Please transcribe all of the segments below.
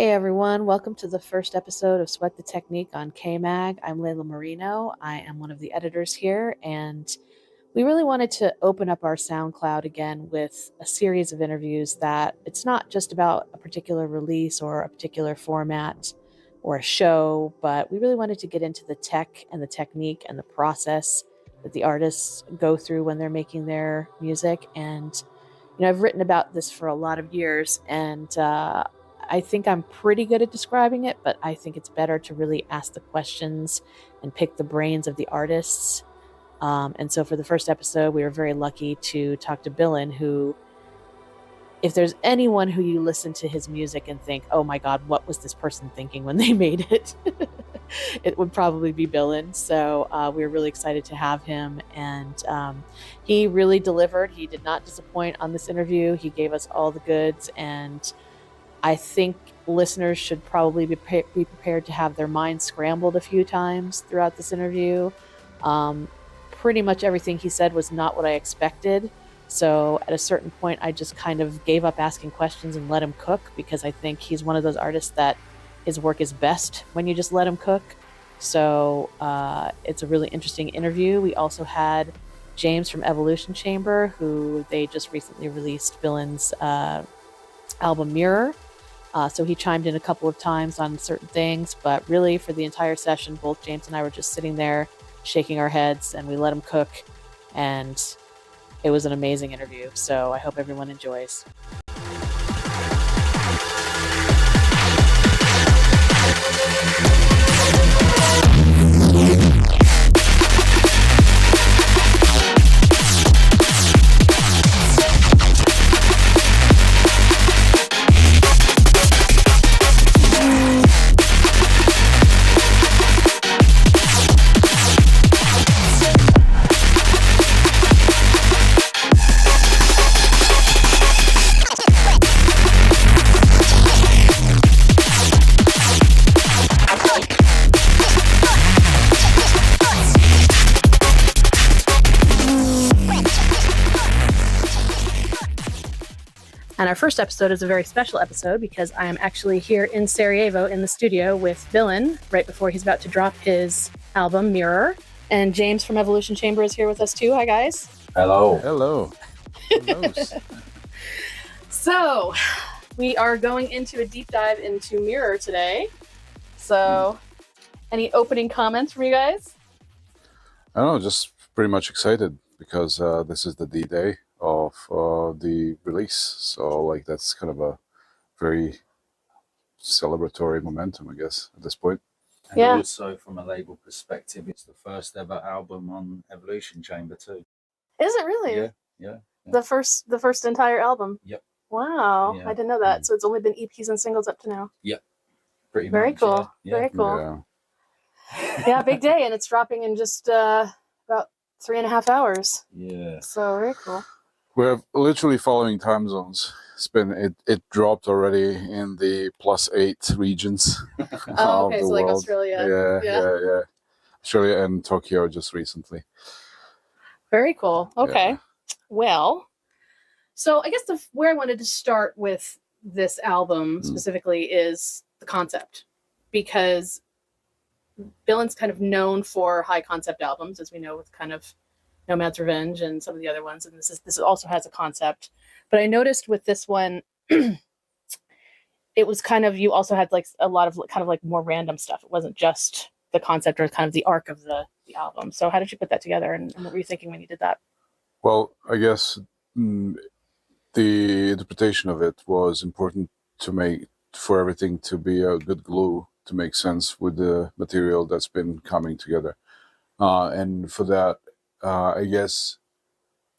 Hey everyone, welcome to the first episode of Sweat the Technique on Kmag. I'm Layla Marino. I am one of the editors here, and we really wanted to open up our Soundcloud again with a series of interviews that it's not just about a particular release or a particular format or a show, but we really wanted to get into the tech and the technique and the process that the artists go through when they're making their music. And I've written about this for a lot of years, and I think I'm pretty good at describing it, but I think it's better to really ask the questions and pick the brains of the artists. And so for the first episode, we were very lucky to talk to Billain, who, if there's anyone who you listen to his music and think, oh my God, what was this person thinking when they made it? It would probably be Billain. So we were really excited to have him. And he really delivered. He did not disappoint on this interview. He gave us all the goods. And I think listeners should probably be prepared to have their minds scrambled a few times throughout this interview. Pretty much everything he said was not what I expected. So at a certain point, I just kind of gave up asking questions and let him cook, because I think he's one of those artists that his work is best when you just let him cook. So it's a really interesting interview. We also had James from Evolution Chamber, who they just recently released Billain's album Mirror. So he chimed in a couple of times on certain things, but really for the entire session, both James and I were just sitting there shaking our heads, and we let him cook, and it was an amazing interview. So I hope everyone enjoys. And our first episode is a very special episode because I am actually here in Sarajevo in the studio with Billain right before he's about to drop his album Mirror. And James from Evolution Chamber is here with us too. Hi, guys. Hello. Hello. So we are going into a deep dive into Mirror today. So any opening comments from you guys? I don't know, just pretty much excited because this is the D-Day of the release. So like that's kind of a very celebratory momentum, I guess, at this point. And Yeah. also from a label perspective, it's the first ever album on Evolution Chamber too. Is it really? Yeah. The first entire album? Yep. Wow. Yeah. I didn't know that. So it's only been EPs and singles up to now. Pretty Very much. cool. Yeah. Very cool. Yeah. Yeah, big day, and it's dropping in just about 3.5 hours. Yeah. So very cool. We're literally following time zones. It dropped already in the +8 regions Oh, of okay, the so like world. Australia. Yeah. Australia and Tokyo just recently. Very cool. Okay. Yeah. Well, so I guess where I wanted to start with this album specifically is the concept, because Billain's kind of known for high concept albums, as we know, with kind of Nomad's Revenge and some of the other ones, and this also has a concept. But I noticed with this one, it was kind of, you also had like a lot of kind of like more random stuff. It wasn't just the concept or kind of the arc of the album. So how did you put that together, and what were you thinking when you did that? Well, I guess the interpretation of it was important to make, for everything to be a good glue to make sense with the material that's been coming together. And for that, I guess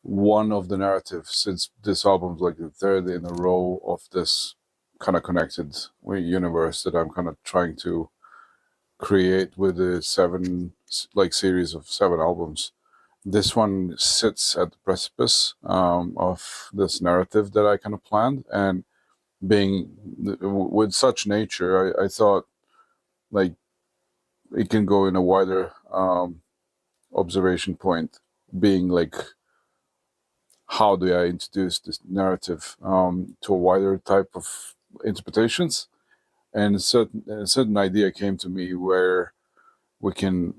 one of the narratives, since this album's like the third in a row of this kind of connected universe that I'm kind of trying to create with the series of 7 albums. This one sits at the precipice of this narrative that I kind of planned, and being with such nature, I thought like it can go in a wider observation point, being like, how do I introduce this narrative to a wider type of interpretations? and a certain idea came to me where we can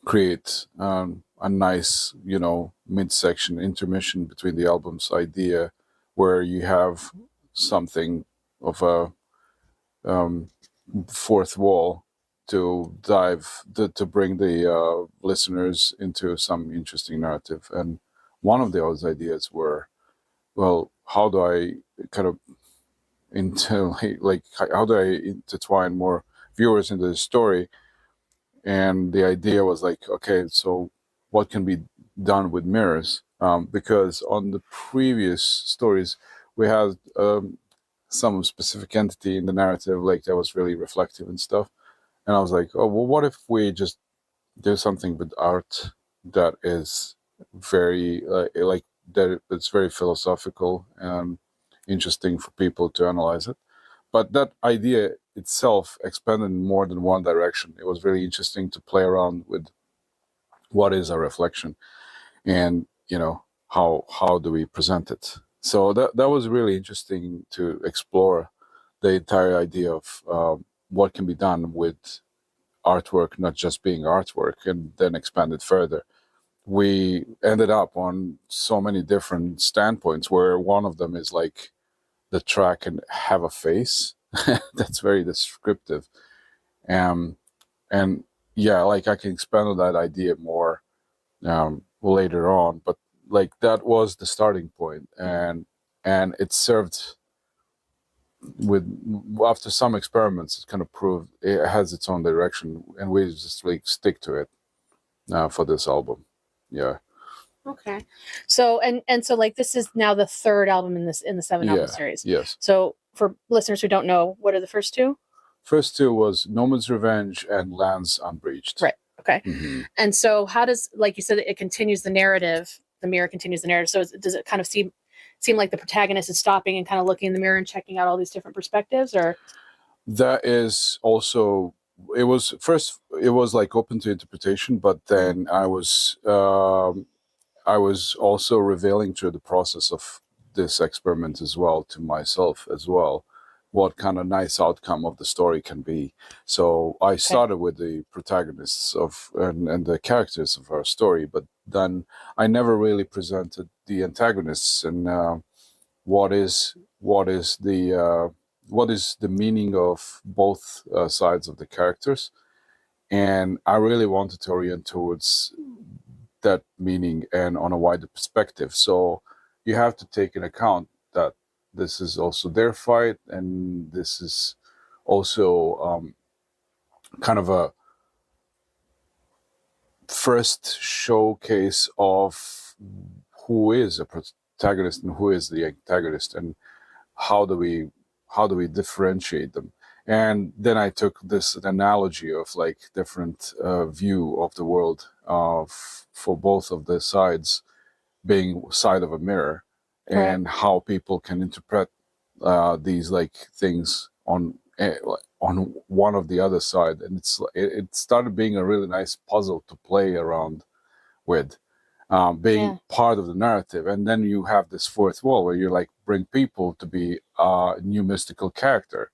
create a nice, midsection intermission between the album's idea, where you have something of a fourth wall to to bring the listeners into some interesting narrative. And one of those ideas were, well, how do I kind of how do I intertwine more viewers into the story? And the idea was like, okay, so what can be done with mirrors? Because on the previous stories, we had some specific entity in the narrative, like that was really reflective and stuff. And I was like, oh, well, what if we just do something with art that is very like that? It's very philosophical and interesting for people to analyze it. But that idea itself expanded in more than one direction. It was really interesting to play around with what is a reflection, and how do we present it. So that was really interesting to explore the entire idea of what can be done with artwork, not just being artwork, and then expand it further. We ended up on so many different standpoints, where one of them is like the track can have a face. That's very descriptive. And yeah, like I can expand on that idea more later on, but like that was the starting point, and it served with, after some experiments, it kind of proved it has its own direction, and we just like stick to it for this album. Yeah. Okay. So so like this is now the third album in the 7 album series. Yes. So for listeners who don't know, what are the first two? First two was Nomad's Revenge and Lands Unbreached. Right. Okay. Mm-hmm. And so how does, like you said, it continues the narrative, the mirror continues the narrative. So does it kind of seem like the protagonist is stopping and kind of looking in the mirror and checking out all these different perspectives, or? That is also, it was like open to interpretation, but then I was also revealing through the process of this experiment as well to myself as well, what kind of nice outcome of the story can be. So I started with the protagonists and the characters of our story, but then I never really presented the antagonists and what is the meaning of both sides of the characters. And I really wanted to orient towards that meaning and on a wider perspective. So you have to take into account that this is also their fight, and this is also kind of a first showcase of who is a protagonist and who is the antagonist, and how do we differentiate them. And then I took this analogy of like different view of the world for both of the sides being side of a mirror, and how people can interpret these like things on one of the other side. And it started being a really nice puzzle to play around with, being part of the narrative. And then you have this fourth wall where you like bring people to be a new mystical character,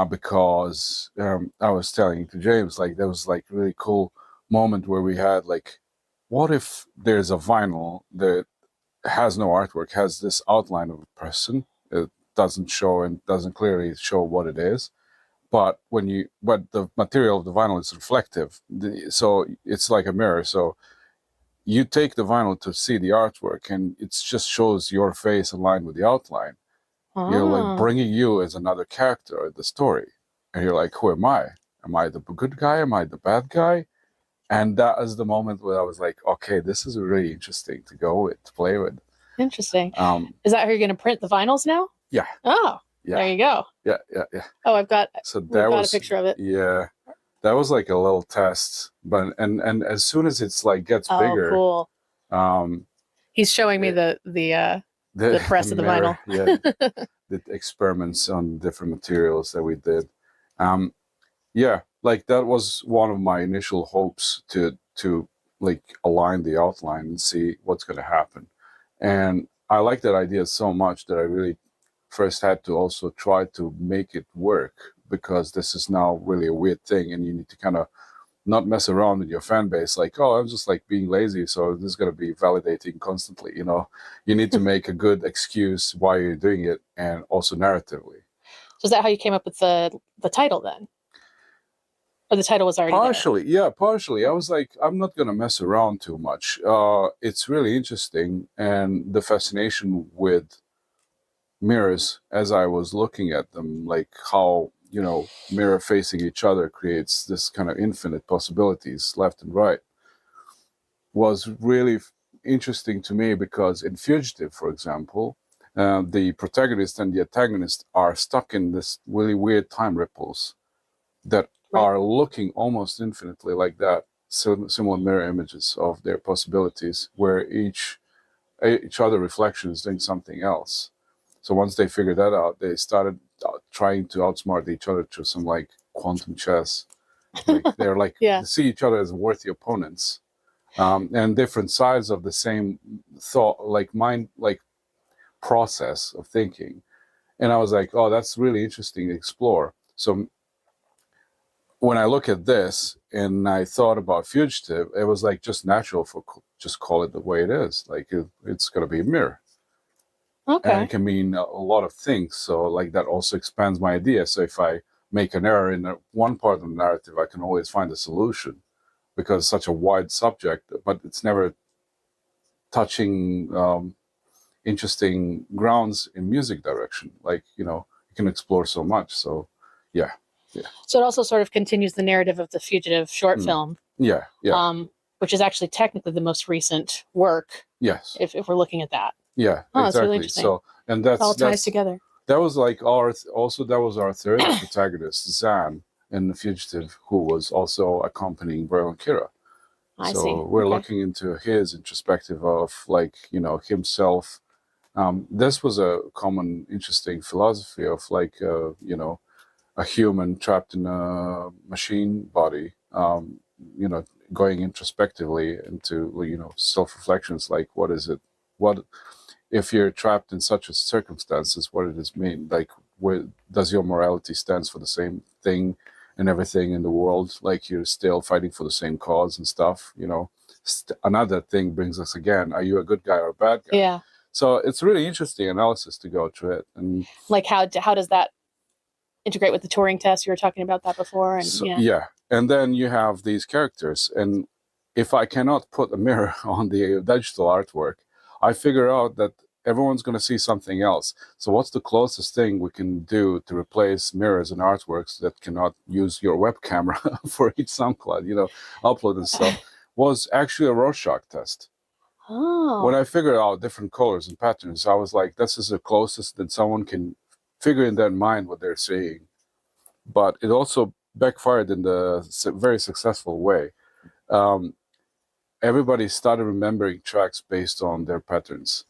because I was telling to James, like there was like really cool moment where we had like, what if there's a vinyl that has no artwork, has this outline of a person, it doesn't show and doesn't clearly show what it is, but the material of the vinyl is reflective, so it's like a mirror. So you take the vinyl to see the artwork, and it just shows your face aligned with the outline. You're like bringing you as another character in the story, and you're like, who am I? Am I the good guy? Am I the bad guy? And that is the moment where I was like, okay, this is really interesting to go with, to play with. Interesting. Is that how you're going to print the vinyls now? Yeah. Oh, yeah. There you go. Yeah. Oh, I've got a picture of it. Yeah. That was like a little test, but and as soon as it's like gets bigger, cool. He's showing me the press of the vinyl. Yeah, the experiments on different materials that we did. Yeah, like that was one of my initial hopes to like align the outline and see what's going to happen. And I like that idea so much that I really first had to also try to make it work, because this is now really a weird thing, and you need to kind of not mess around with your fan base like, oh, I'm just like being lazy, so this is going to be validating constantly. You need to make a good excuse why you're doing it, and also narratively. So is that how you came up with the title then? Or the title was already partially there? Yeah, partially. I was like, I'm not going to mess around too much. It's really interesting, and the fascination with mirrors, as I was looking at them, like how mirror facing each other creates this kind of infinite possibilities left and right, was really interesting to me, because in Fugitive, for example, the protagonist and the antagonist are stuck in this really weird time ripples that are looking almost infinitely like that, similar mirror images of their possibilities, where each other reflection is doing something else. So once they figured that out, they started trying to outsmart each other through some like quantum chess. Like they're like they see each other as worthy opponents, and different sides of the same thought, like mind, like process of thinking. And I was like, oh, that's really interesting to explore. So when I look at this and I thought about Fugitive, it was like just natural for just call it the way it is. Like it's going to be a mirror. Okay. And it can mean a lot of things. So like that also expands my idea. So if I make an error in one part of the narrative, I can always find a solution, because it's such a wide subject, but it's never touching interesting grounds in music direction. Like, you can explore so much. So yeah. So it also sort of continues the narrative of the Fugitive short film. Yeah. Which is actually technically the most recent work. Yes. If we're looking at that. Yeah, exactly. That's really interesting. So, and that's all ties together. That was like that was our third protagonist, Zan, in The Fugitive, who was also accompanying Brian Kira. I see. We're looking into his introspective of like, himself. This was a common, interesting philosophy of like, a human trapped in a machine body, going introspectively into, self-reflections, like what is it? What if you're trapped in such a circumstances, what does it mean? Like, where does your morality stands for the same thing and everything in the world? Like you're still fighting for the same cause and stuff, Another thing brings us again, are you a good guy or a bad guy? Yeah. So it's really interesting analysis to go through it. And like how does that integrate with the Turing test? You were talking about that before. And yeah. And then you have these characters. And if I cannot put a mirror on the digital artwork, I figure out that everyone's going to see something else. So what's the closest thing we can do to replace mirrors and artworks that cannot use your web camera for each SoundCloud, upload and stuff, was actually a Rorschach test. Oh. When I figured out different colors and patterns, I was like, this is the closest that someone can figure in their mind what they're seeing. But it also backfired in the very successful way. Everybody started remembering tracks based on their patterns.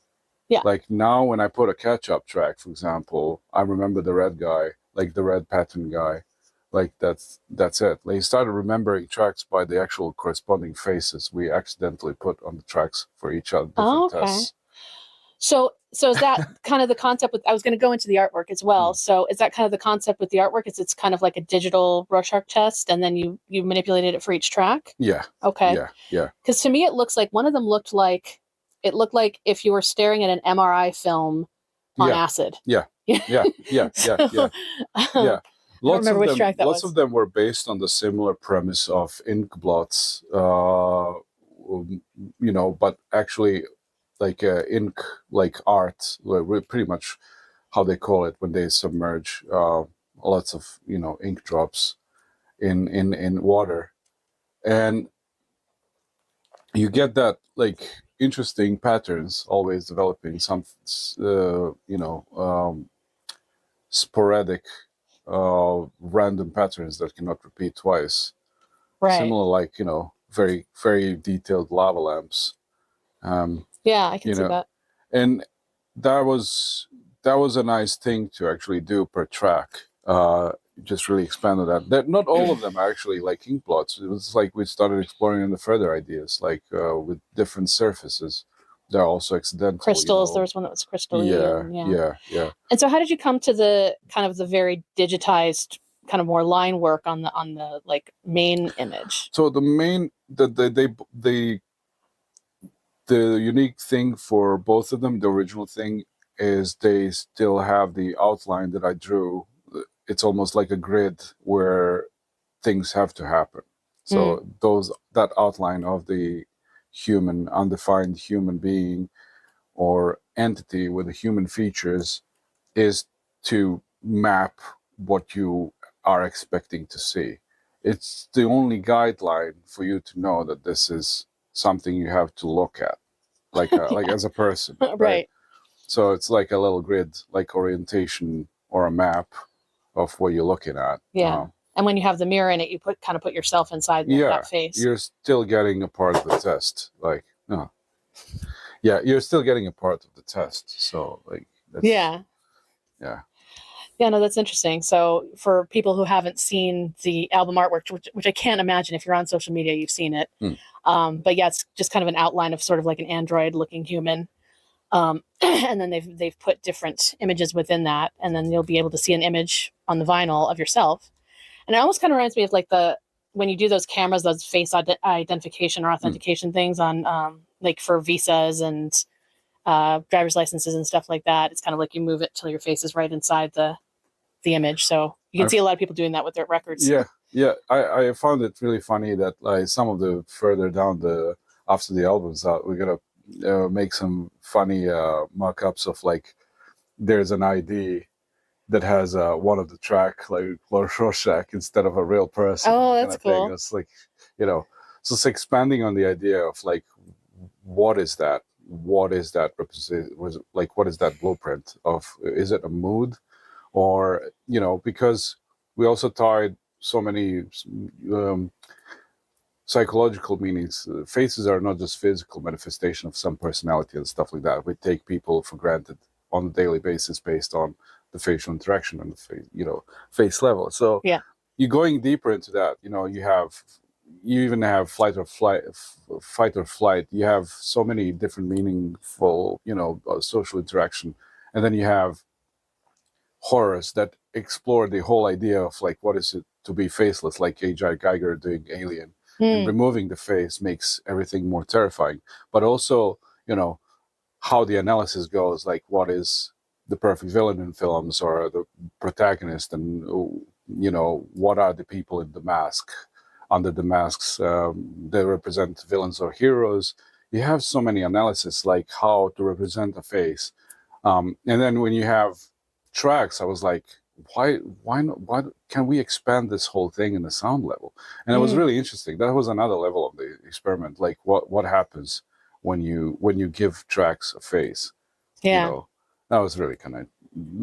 Yeah. Like now when I put a catch-up track, for example, I remember the red guy, like the red pattern guy. Like that's it. Like he started remembering tracks by the actual corresponding faces we accidentally put on the tracks for each other different tests. So is that kind of the concept with, I was going to go into the artwork as well. So is that kind of the concept with the artwork? It's kind of like a digital Rorschach test, and then you manipulated it for each track? Yeah. Okay. Yeah. Because to me, it looks like one of them looked like if you were staring at an MRI film on acid. Yeah. Yeah. Lots of them were based on the similar premise of ink blots, but actually like ink, like art, pretty much how they call it when they submerge lots of ink drops in water, and you get that like interesting patterns always developing, some sporadic random patterns that cannot repeat twice. Right. Similar, like very very detailed lava lamps. Yeah, I can see that. And that was a nice thing to actually do per track. Just really expanded that. Not all of them are actually like ink blots. It was like we started exploring in the further ideas, like with different surfaces. they're also accidental. Crystals. There was one that was crystal-y. Yeah. And so how did you come to the kind of the very digitized kind of more line work on the like main image? So the main the unique thing for both of them, the original thing, is they still have the outline that I drew. It's almost like a grid where things have to happen. So that outline of the human, undefined human being or entity with the human features is to map what you are expecting to see. It's the only guideline for you to know that this is something you have to look at, like as a person, Right. So it's like a little grid, like orientation or a map of what you're looking at. Yeah. And when you have the mirror in it, you kind of put yourself inside that face. You're still getting a part of the test. You're still getting a part of the test. So yeah. Yeah, no, that's interesting. So for people who haven't seen the album artwork, which I can't imagine if you're on social media, you've seen it. But yeah, it's just kind of an outline of sort of like an android looking human. And then they've put different images within that, and then you'll be able to see an image on the vinyl of yourself. And it almost kind of reminds me of like when you do those cameras, those face identification or authentication things on like for visas and driver's licenses and stuff like that. It's kind of like you move it till your face is right inside the image. So you can see a lot of people doing that with their records. Yeah. I found it really funny that like some of the further down after the albums out, we're gonna make some funny mock-ups of like there's an ID that has one of the track like Rorschach instead of a real person. Oh, that's cool. Thing. It's like, so it's expanding on the idea of like, what is that? What is that represent? Like, what is that blueprint of? Is it a mood, or because we also tied so many psychological meanings. Faces are not just physical manifestation of some personality and stuff like that. We take people for granted on a daily basis based on the facial interaction and the face level. So you're going deeper into that. You even have fight or flight. You have so many different meaningful, social interaction, and then you have horrors that explore the whole idea of like what is it to be faceless, like H.R. Geiger doing Alien. And removing the face makes everything more terrifying. But also, how the analysis goes, like what is the perfect villain in films or the protagonist, and what are the people in the mask, under the masks, they represent villains or heroes. You have so many analysis, like how to represent a face. And then when you have tracks, I was like, why not? Why can we expand this whole thing in the sound level? And it was really interesting. That was another level of the experiment. Like what happens when you give tracks a face? Yeah, that was really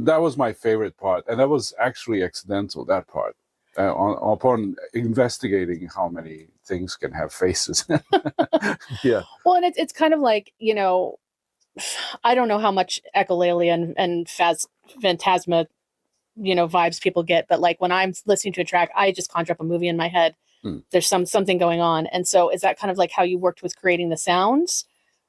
that was my favorite part, and that was actually accidental. That part, upon investigating how many things can have faces. Yeah. Well, and it's kind of like I don't know how much echolalia and phantasma vibes people get, but like when I'm listening to a track, I just conjure up a movie in my head. There's something going on. And so is that kind of like how you worked with creating the sounds?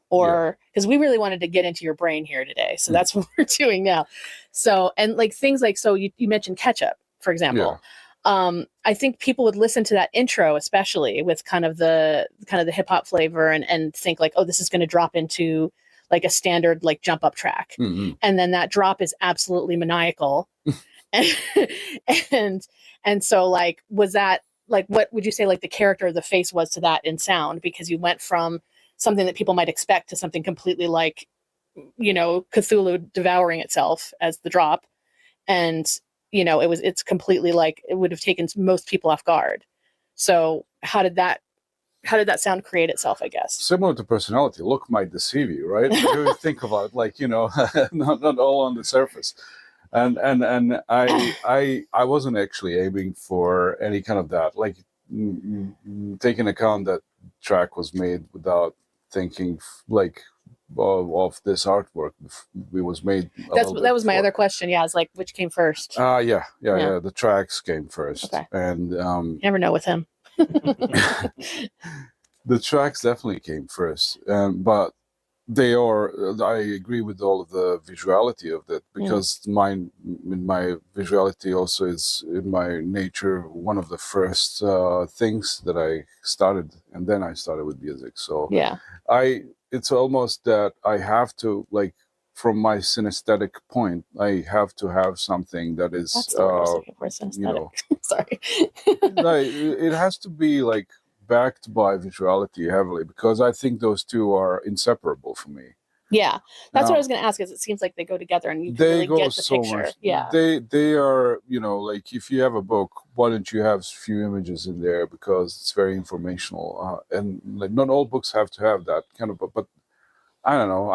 Or because we really wanted to get into your brain here today, so that's what we're doing now. So, and like things like, so you mentioned ketchup, for example. I think people would listen to that intro, especially with kind of the hip hop flavor, and think like, oh, this is going to drop into like a standard like jump up track, and then that drop is absolutely maniacal. and so like, was that like, what would you say like the character of the face was to that in sound? Because you went from something that people might expect to something completely like, Cthulhu devouring itself as the drop. And, it's completely like, it would have taken most people off guard. So how did that sound create itself, I guess? Similar to personality, look might deceive you, right? You think about like, not all on the surface. And I wasn't actually aiming for any kind of that. Like taking account that track was made without thinking like of this artwork. It was made. That was my other question. Yeah, it's like which came first? Yeah. The tracks came first, okay. And you never know with him. The tracks definitely came first, but they are. I agree with all of the visuality of that because my visuality also is in my nature one of the first things that I started, and then I started with music. So Yeah. it's almost that I have to like from my synesthetic point, I have to have something that is That's the word I was looking for, synesthetic. you know, Sorry. like it has to be like backed by visuality heavily because I think those two are inseparable for me. Yeah, that's what I was going to ask. Is it seems like they go together, and you can They really go get the so picture. much. Yeah, They are, you know, like if you have a book, why don't you have a few images in there because it's very informational, and like not all books have to have that kind of. But I don't know.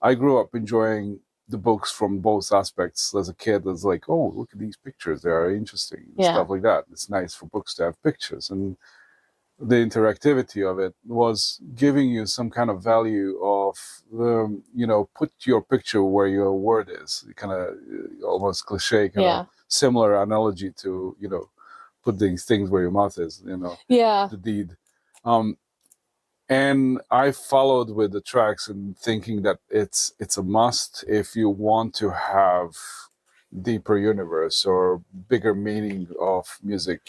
I grew up enjoying the books from both aspects as a kid. It's like, oh, look at these pictures; they are interesting, and stuff like that. It's nice for books to have pictures, and the interactivity of it was giving you some kind of value of, you know, put your picture where your word is. Kind of almost cliche, kind of similar analogy to, you know, put these things where your mouth is. You know, the deed. And I followed with the tracks and thinking that it's a must if you want to have deeper universe or bigger meaning of music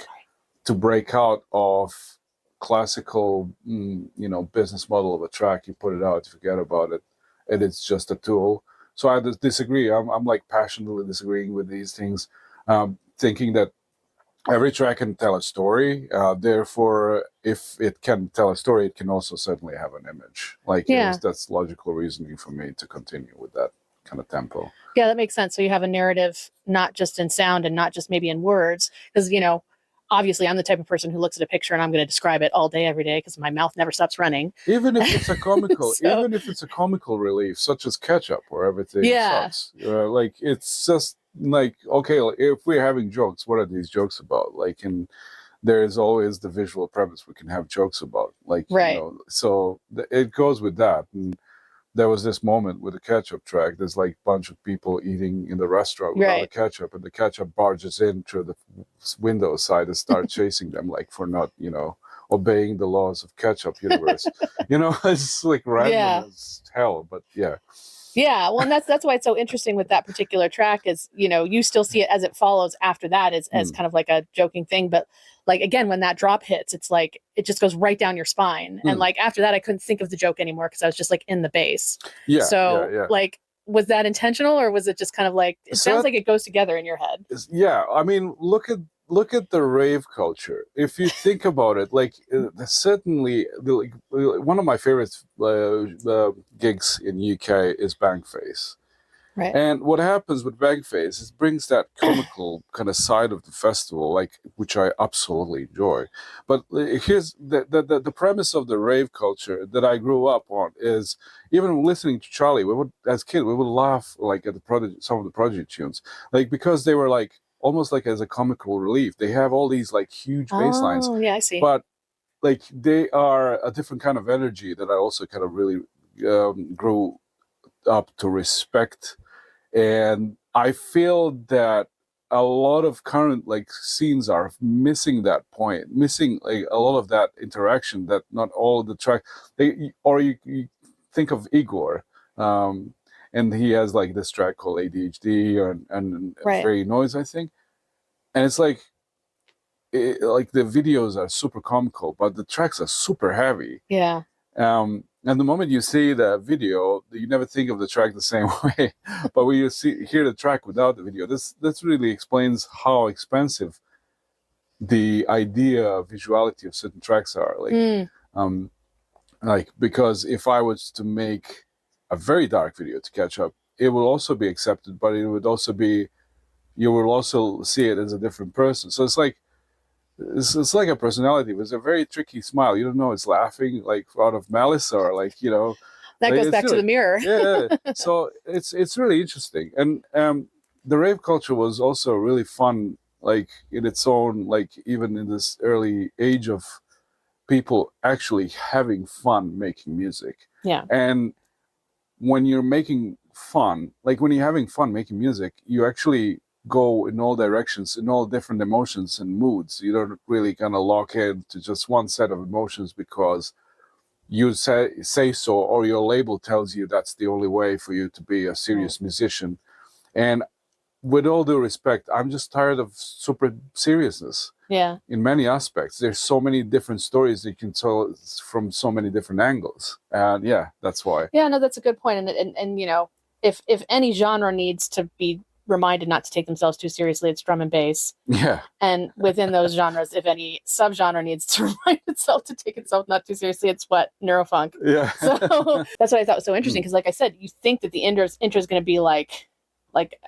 to break out of classical, you know, business model of a track. You put it out, you forget about it, and it's just a tool. So I disagree. I'm like passionately disagreeing with these things, thinking that every track can tell a story. Therefore, if it can tell a story, it can also certainly have an image. Like that's logical reasoning for me to continue with that kind of tempo. Yeah, that makes sense. So you have a narrative, not just in sound and not just maybe in words, because, you know, obviously I'm the type of person who looks at a picture and I'm going to describe it all day, every day, because my mouth never stops running. Even if it's a comical, even if it's a comical relief, such as Ketchup, where everything sucks. Like it's just like, okay, if we're having jokes, what are these jokes about? Like, and there's always the visual premise we can have jokes about. Like, you know, so it goes with that. And there was this moment with the Ketchup track. There's like a bunch of people eating in the restaurant without a ketchup, and the ketchup barges in through the window side and starts chasing them, like for not, you know, obeying the laws of Ketchup universe. You know, it's like random as hell, but yeah. Yeah, well, and that's why it's so interesting with that particular track is, you know, you still see it as it follows after that as kind of like a joking thing. But like, again, when that drop hits, it's like, it just goes right down your spine. And like, after that, I couldn't think of the joke anymore because I was just like in the bass. So like, was that intentional or was it just kind of like, it sounds like it goes together in your head. Yeah. I mean, look at the rave culture. If you think about it, like certainly one of my favorite gigs in UK is Bangface. Right. And what happens with Bangface is brings that comical kind of side of the festival, like which I absolutely enjoy. But here's the premise of the rave culture that I grew up on is even listening to Charlie, as kids we would laugh like at some of the Prodigy tunes, like because they were like almost like as a comical relief. They have all these like huge bass lines. Oh, yeah, I see. But like they are a different kind of energy that I also kind of really grew up to respect. And I feel that a lot of current like scenes are missing that point, missing like a lot of that interaction. That not all the track, you think of Igor, and he has like this track called ADHD and very noise, I think, and it's like like the videos are super comical, but the tracks are super heavy. Yeah. And the moment you see the video, you never think of the track the same way. But when you hear the track without the video, this really explains how expensive the idea of visuality of certain tracks are. Like because if I was to make a very dark video to catch up, it will also be accepted, but it would also be, you will also see it as a different person. So it's like, it's like a personality with a very tricky smile. You don't know it's laughing like out of malice or like, you know. That goes back to the mirror. Yeah. So it's really interesting. And the rave culture was also really fun, like in its own, like even in this early age of people actually having fun making music. Yeah. And when you're making fun, like when you're having fun making music, you actually go in all directions, in all different emotions and moods. You don't really kind of lock in to just one set of emotions because you say so, or your label tells you that's the only way for you to be a serious musician. And with all due respect, I'm just tired of super seriousness. Yeah. In many aspects, there's so many different stories that you can tell from so many different angles, and yeah, that's why. Yeah, no, that's a good point. And you know, if any genre needs to be reminded not to take themselves too seriously, it's drum and bass. Yeah. And within those genres, if any subgenre needs to remind itself to take itself not too seriously, it's what? Neurofunk. Yeah. So that's what I thought was so interesting, because like I said, you think that the intro is going to be like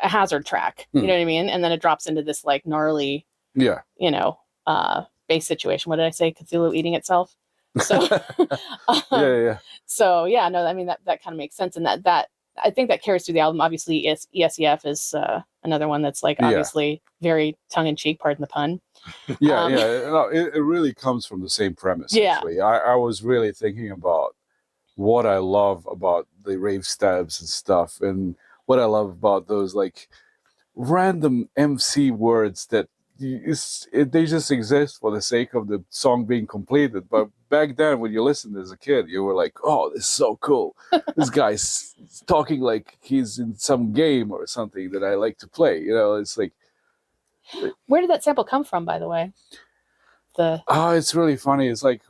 a hazard track, you know what I mean? And then it drops into this like gnarly, Yeah. you know, bass situation. What did I say? Cthulhu eating itself. So Yeah. So yeah, no, I mean that kind of makes sense, and that I think that carries through the album. Obviously, ESEF is another one that's like obviously very tongue in cheek, pardon the pun. Yeah. No, it really comes from the same premise. Yeah. Actually, I was really thinking about what I love about the rave stabs and stuff, and what I love about those like random MC words that they just exist for the sake of the song being completed. But back then, when you listened as a kid, you were like, "Oh, this is so cool! This guy's talking like he's in some game or something that I like to play." You know, it's like. Where did that sample come from, by the way? It's really funny. It's like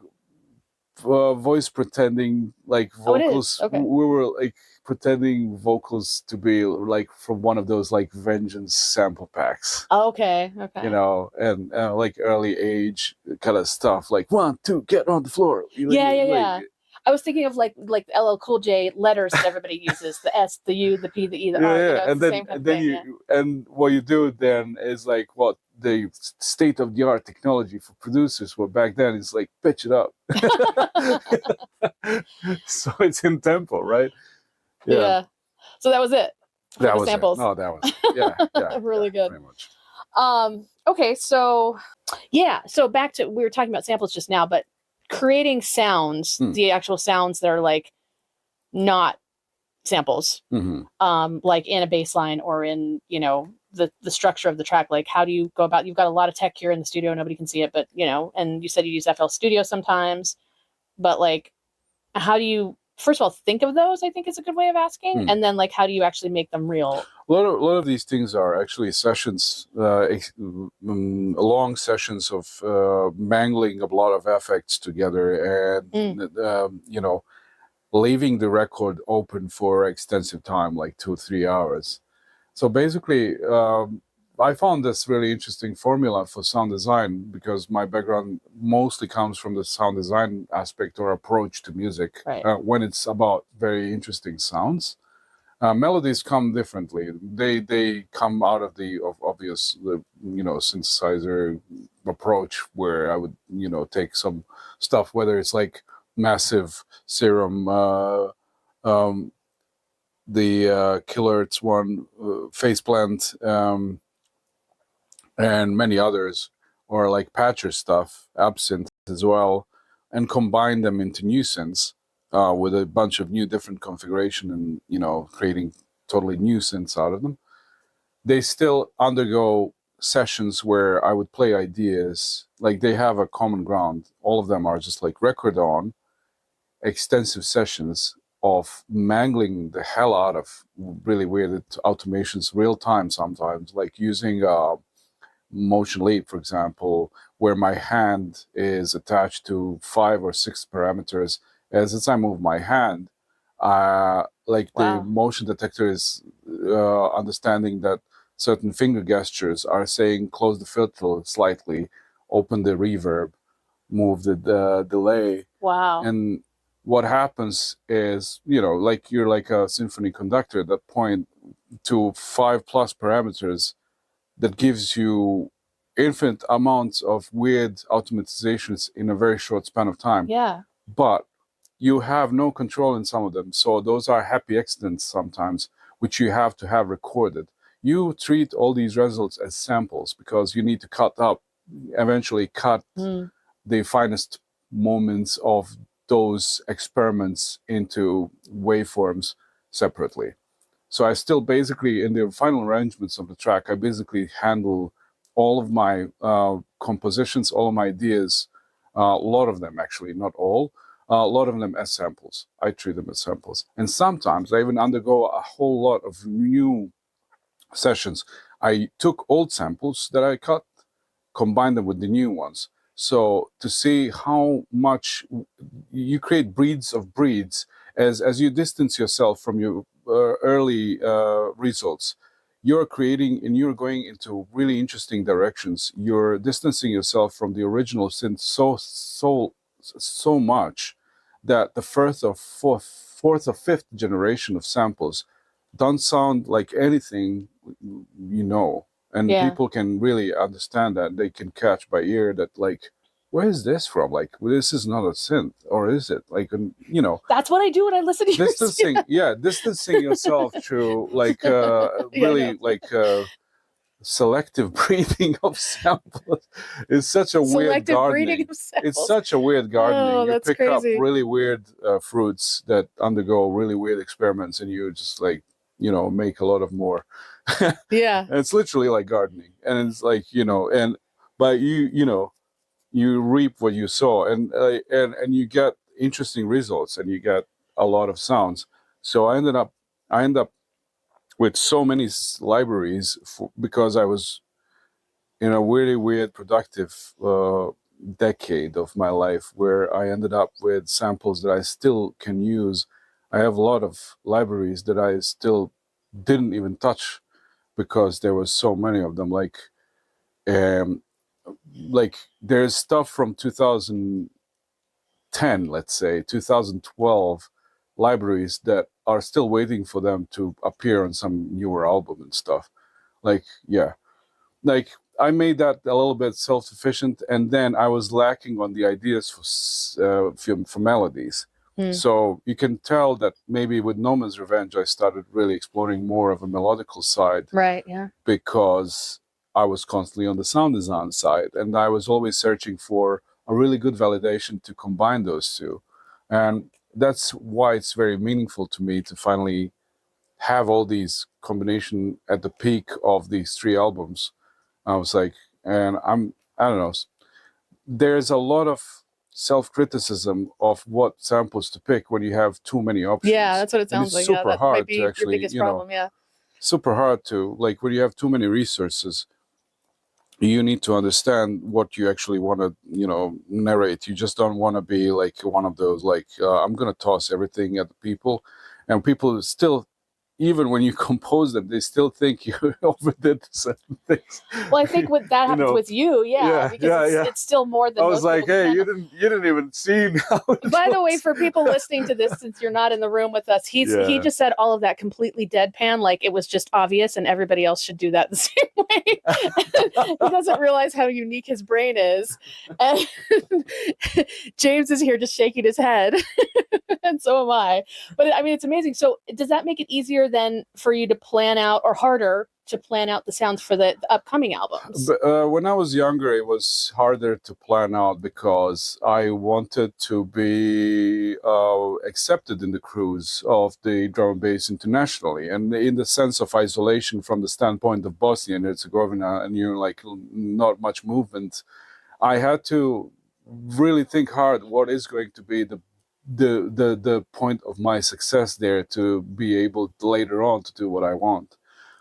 voice pretending, like vocals. Okay. We were like pretending vocals to be like from one of those like Vengeance sample packs. Okay. You know, and like early age kind of stuff, like 1, 2, get on the floor. Yeah. I was thinking of like LL Cool J letters that everybody uses: the S, the U, the P, the E, the R. You know, and then and what you do then is like what the state of the art technology for producers were back then is like pitch it up, so it's in tempo, right? Yeah. So that was it. That was samples. It. No, that was it. Yeah. Really good. Pretty much. Okay, so yeah, so back to, we were talking about samples just now, but creating sounds, the actual sounds that are like not samples, like in a bass line or in, you know, the structure of the track. Like, how do you go about, you've got a lot of tech here in the studio, nobody can see it, but you know, and you said you use FL Studio sometimes, but like, how do you, first of all, think of those? I think is a good way of asking. And then like, how do you actually make them real? A lot of these things are actually sessions, long sessions of mangling a lot of effects together and, you know, leaving the record open for extensive time, like 2 or 3 hours. So basically, I found this really interesting formula for sound design because my background mostly comes from the sound design aspect or approach to music. Right. When it's about very interesting sounds. Melodies come differently. They come out of the obvious, you know, synthesizer approach where I would, you know, take some stuff, whether it's like Massive, Serum, the Killer's one, Faceplant, and many others, or like Patcher stuff, Absinthe as well, and combine them into new synths. With a bunch of new different configuration and, you know, creating totally new synths out of them. They still undergo sessions where I would play ideas, like they have a common ground. All of them are just like record on, extensive sessions of mangling the hell out of really weird automations real time sometimes, like using Motion Leap, for example, where my hand is attached to 5 or 6 parameters. As I move my hand, like the motion detector is understanding that certain finger gestures are saying close the filter slightly, open the reverb, move the delay. Wow. And what happens is, you know, like you're like a symphony conductor at that point to 5+ parameters that gives you infinite amounts of weird automatizations in a very short span of time. Yeah. But you have no control in some of them. So those are happy accidents sometimes, which you have to have recorded. You treat all these results as samples because you need to eventually cut the finest moments of those experiments into waveforms separately. So I still basically, in the final arrangements of the track, I basically handle all of my compositions, all of my ideas, a lot of them actually, not all, A lot of them as samples. I treat them as samples. And sometimes I even undergo a whole lot of new sessions. I took old samples that I cut, combine them with the new ones. So to see how much you create breeds of breeds as you distance yourself from your early results, you're creating and you're going into really interesting directions. You're distancing yourself from the original synth so much that the fourth or fifth generation of samples don't sound like anything you know, and Yeah. people can really understand that. They can catch by ear that, like, where is this from? Like, well, this is not a synth, or is it? Like, you know, That's what I do when I listen to your distancing yourself through like really like selective breeding of samples is such a weird selective breeding gardening. of samples. It's such a weird gardening. Oh, You that's pick up crazy. really weird fruits that undergo really weird experiments, and you just like, you know, make a lot of more. Yeah. And it's literally like gardening, and it's like, you know, and but you know, you reap what you sow, and you get interesting results, and you get a lot of sounds. So I end up with so many libraries because I was in a really weird productive decade of my life where I ended up with samples that I still can use. I have a lot of libraries that I still didn't even touch because there was so many of them. Um, like there's stuff from 2010, let's say 2012 libraries that are still waiting for them to appear on some newer album and stuff. Like, yeah, like I made that a little bit self-sufficient, and then I was lacking on the ideas for melodies. So you can tell that maybe with No Man's Revenge, I started really exploring more of a melodical side. Right. Yeah. Because I was constantly on the sound design side, and I was always searching for a really good validation to combine those two. And that's why it's very meaningful to me to finally have all these combination at the peak of these three albums. I was like, and I don't know, there's a lot of self-criticism of what samples to pick when you have too many options. Yeah, that's what it And sounds it's like. super That hard might be to actually, your biggest you know, problem. Yeah. super hard to, like, when you have too many resources, you need to understand what you actually want to, you know, narrate. You just don't want to be like one of those, like, I'm going to toss everything at the people. And people still, even when you compose them, they still think you overdid certain things. Well, I think what that happens with you, because it's still more than I was most like, people can hey, handle. you didn't even see how it By the way, was. for people listening to this, since you're not in the room with us, he just said all of that completely deadpan, like it was just obvious, and everybody else should do that the same way. He doesn't realize how unique his brain is. And James is here just shaking his head, and so am I. But I mean, it's amazing. So, does that make it easier then for you to plan out, or harder to plan out the sounds for the upcoming albums? But, when I was younger, it was harder to plan out because I wanted to be accepted in the crews of the drum and bass internationally, and in the sense of isolation from the standpoint of Bosnia and Herzegovina, and you're like not much movement. I had to really think hard what is going to be the point of my success there to be able to, later on, to do what I want.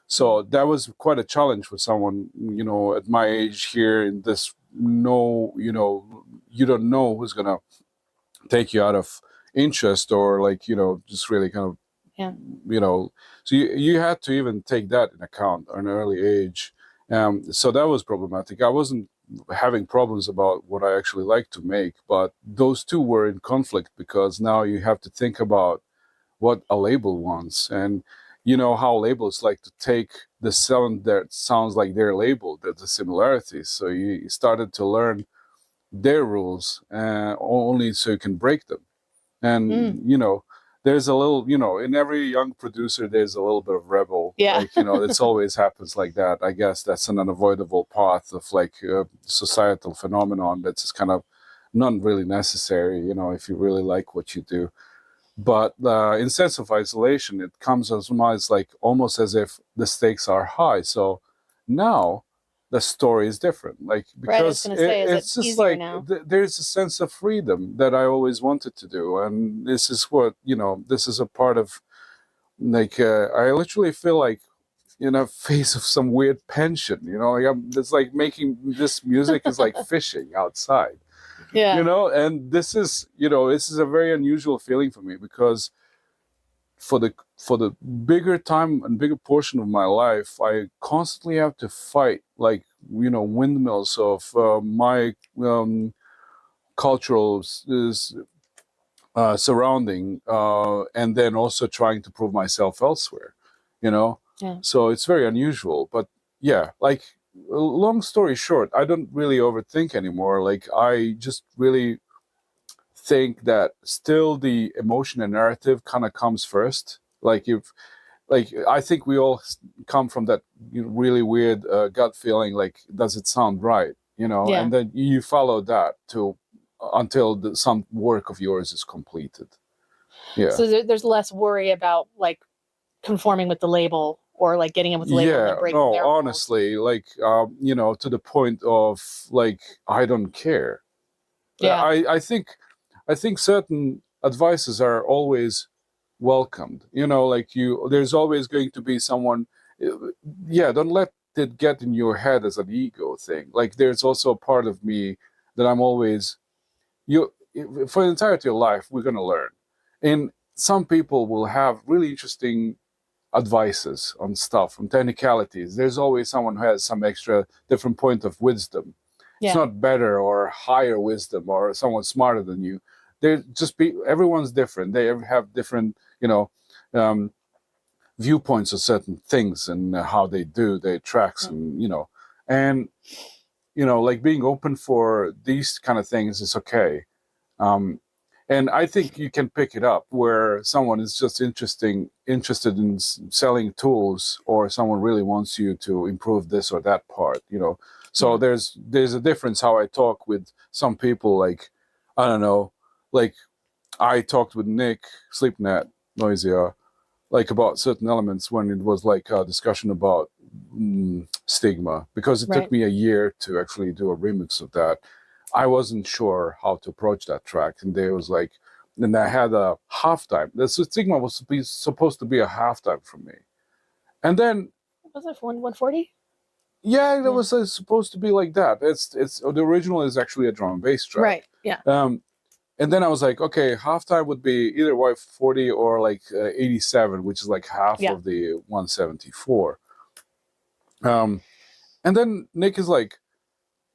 So that was quite a challenge for someone, you know, at my age here in this, you know, you don't know who's going to take you out of interest, or like, you know, just really kind of, you know, so you had to even take that in account at an early age. So that was problematic. I wasn't having problems about what I actually like to make, but those two were in conflict because now you have to think about what a label wants. And you know how labels like to take the sound that sounds like their label, the similarities. So you started to learn their rules only so you can break them. And you know, there's a little, you know, in every young producer there's a little bit of rebel. Like, you know, it's always happens like that. I guess that's an unavoidable path of like societal phenomenon that's just kind of not really necessary, you know, if you really like what you do. But in sense of isolation, it comes as much like almost as if the stakes are high. So now the story is different. Like, Right, I was because gonna say, is it it's just easier like now? there's a sense of freedom that I always wanted to do, and this is what, this is a part of, like, I literally feel like in a phase of some weird pension, like it's like making this music is like fishing outside, Yeah. and this is a very unusual feeling for me, because for the bigger time and bigger portion of my life, I constantly have to fight, like, windmills of my cultural surrounding, and then also trying to prove myself elsewhere, Yeah. so it's very unusual. But yeah, like, long story short, I don't really overthink anymore. Like, I just really think that still the emotion and narrative kind of comes first. Like, I think we all come from that really weird gut feeling, like, does it sound right, Yeah. and then you follow that until some work of yours is completed. Yeah. So there's less worry about like conforming with the label, or like getting in with the label and then Yeah, breaking no, their rules. honestly, like, to the point of, like, I don't care. Yeah. I think certain advices are always welcomed. Like, there's always going to be someone. Yeah, don't let it get in your head as an ego thing. Like, there's also a part of me that I'm always, for the entirety of life, we're gonna learn, and some people will have really interesting advices on stuff, on technicalities. There's always someone who has some extra different point of wisdom. Yeah. It's not better or higher wisdom or someone smarter than you. Everyone's different. They have different, viewpoints of certain things and how they do their tracks, and and like, being open for these kind of things is okay. And I think you can pick it up where someone is just interested in selling tools, or someone really wants you to improve this or that part. So Yeah. there's a difference how I talk with some people. Like, I don't know, like, I talked with Nick Sleepnet Noisia, like, about certain elements when it was like a discussion about stigma, because it took Right. me a year to actually do a remix of that. I wasn't sure how to approach that track, and there was like, and I had a halftime. The stigma was supposed to be a halftime for me, and then Was it 140? yeah, it was supposed to be like that. It's the original is actually a drum and bass track, Right. Yeah. And then I was like, okay, halftime would be either Y40 or like 87, which is like half of the 174. And then Nick is like,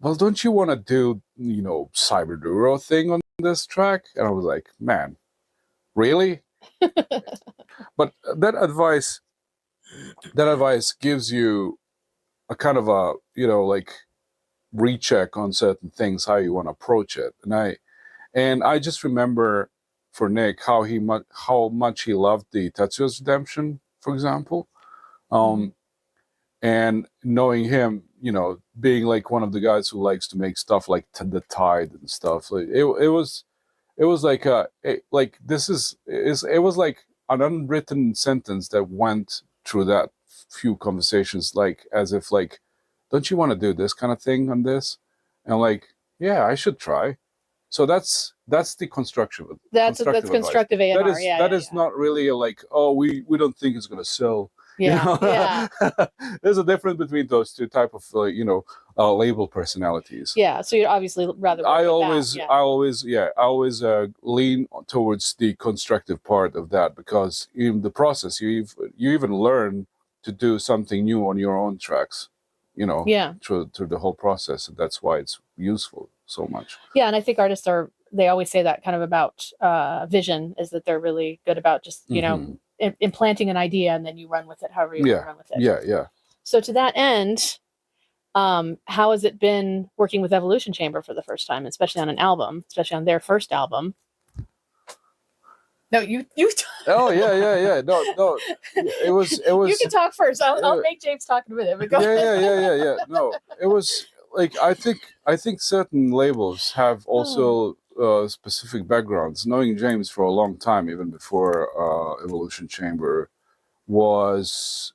well, don't you want to do, Cyberduro thing on this track? And I was like, man, really? But that advice gives you a kind of a, like, recheck on certain things, how you want to approach it. And I just remember for Nick how much he loved the Tetsuya's Redemption, for example. And knowing him, being like one of the guys who likes to make stuff like the Tide and stuff, like it was like it was like an unwritten sentence that went through that few conversations, like, as if like, don't you want to do this kind of thing on this? And like, yeah, I should try. So that's the construction. That's constructive A&R. That is not really like, oh, we don't think it's going to sell. Yeah. Yeah. There's a difference between those two type of label personalities. Yeah. So you'd obviously rather. I always lean towards the constructive part of that, because in the process you even learn to do something new on your own tracks. Through the whole process, and that's why it's useful so much. Yeah, and I think artists they always say that kind of about vision, is that they're really good about just implanting an idea, and then you run with it however you want to run with it. Yeah. So to that end, how has it been working with Evolution Chamber for the first time, especially on an album, especially on their first album? No, you. Oh yeah. No. It was. You can talk first. I'll make James talk in a minute. But go ahead. Yeah. No, it was like, I think certain labels have also specific backgrounds. Knowing James for a long time, even before Evolution Chamber, was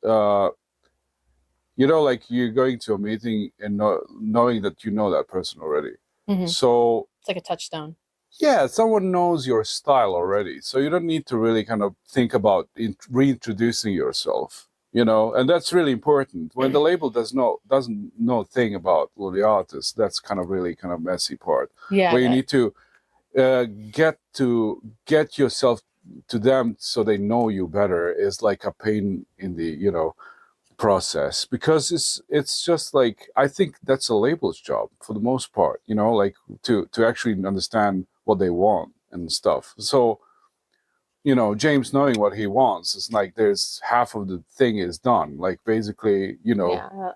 like you're going to a meeting and knowing that you know that person already. Mhm. So It's like a touchstone. yeah, someone knows your style already, so you don't need to really kind of think about reintroducing yourself, and that's really important. When the label doesn't know a thing about the artist, that's kind of really kind of messy part. Yeah. Where you need to get yourself to them so they know you better is like a pain in the process, because it's just like, I think that's a label's job for the most part, like to actually understand what they want and stuff. So James knowing what he wants is like, there's half of the thing is done, like basically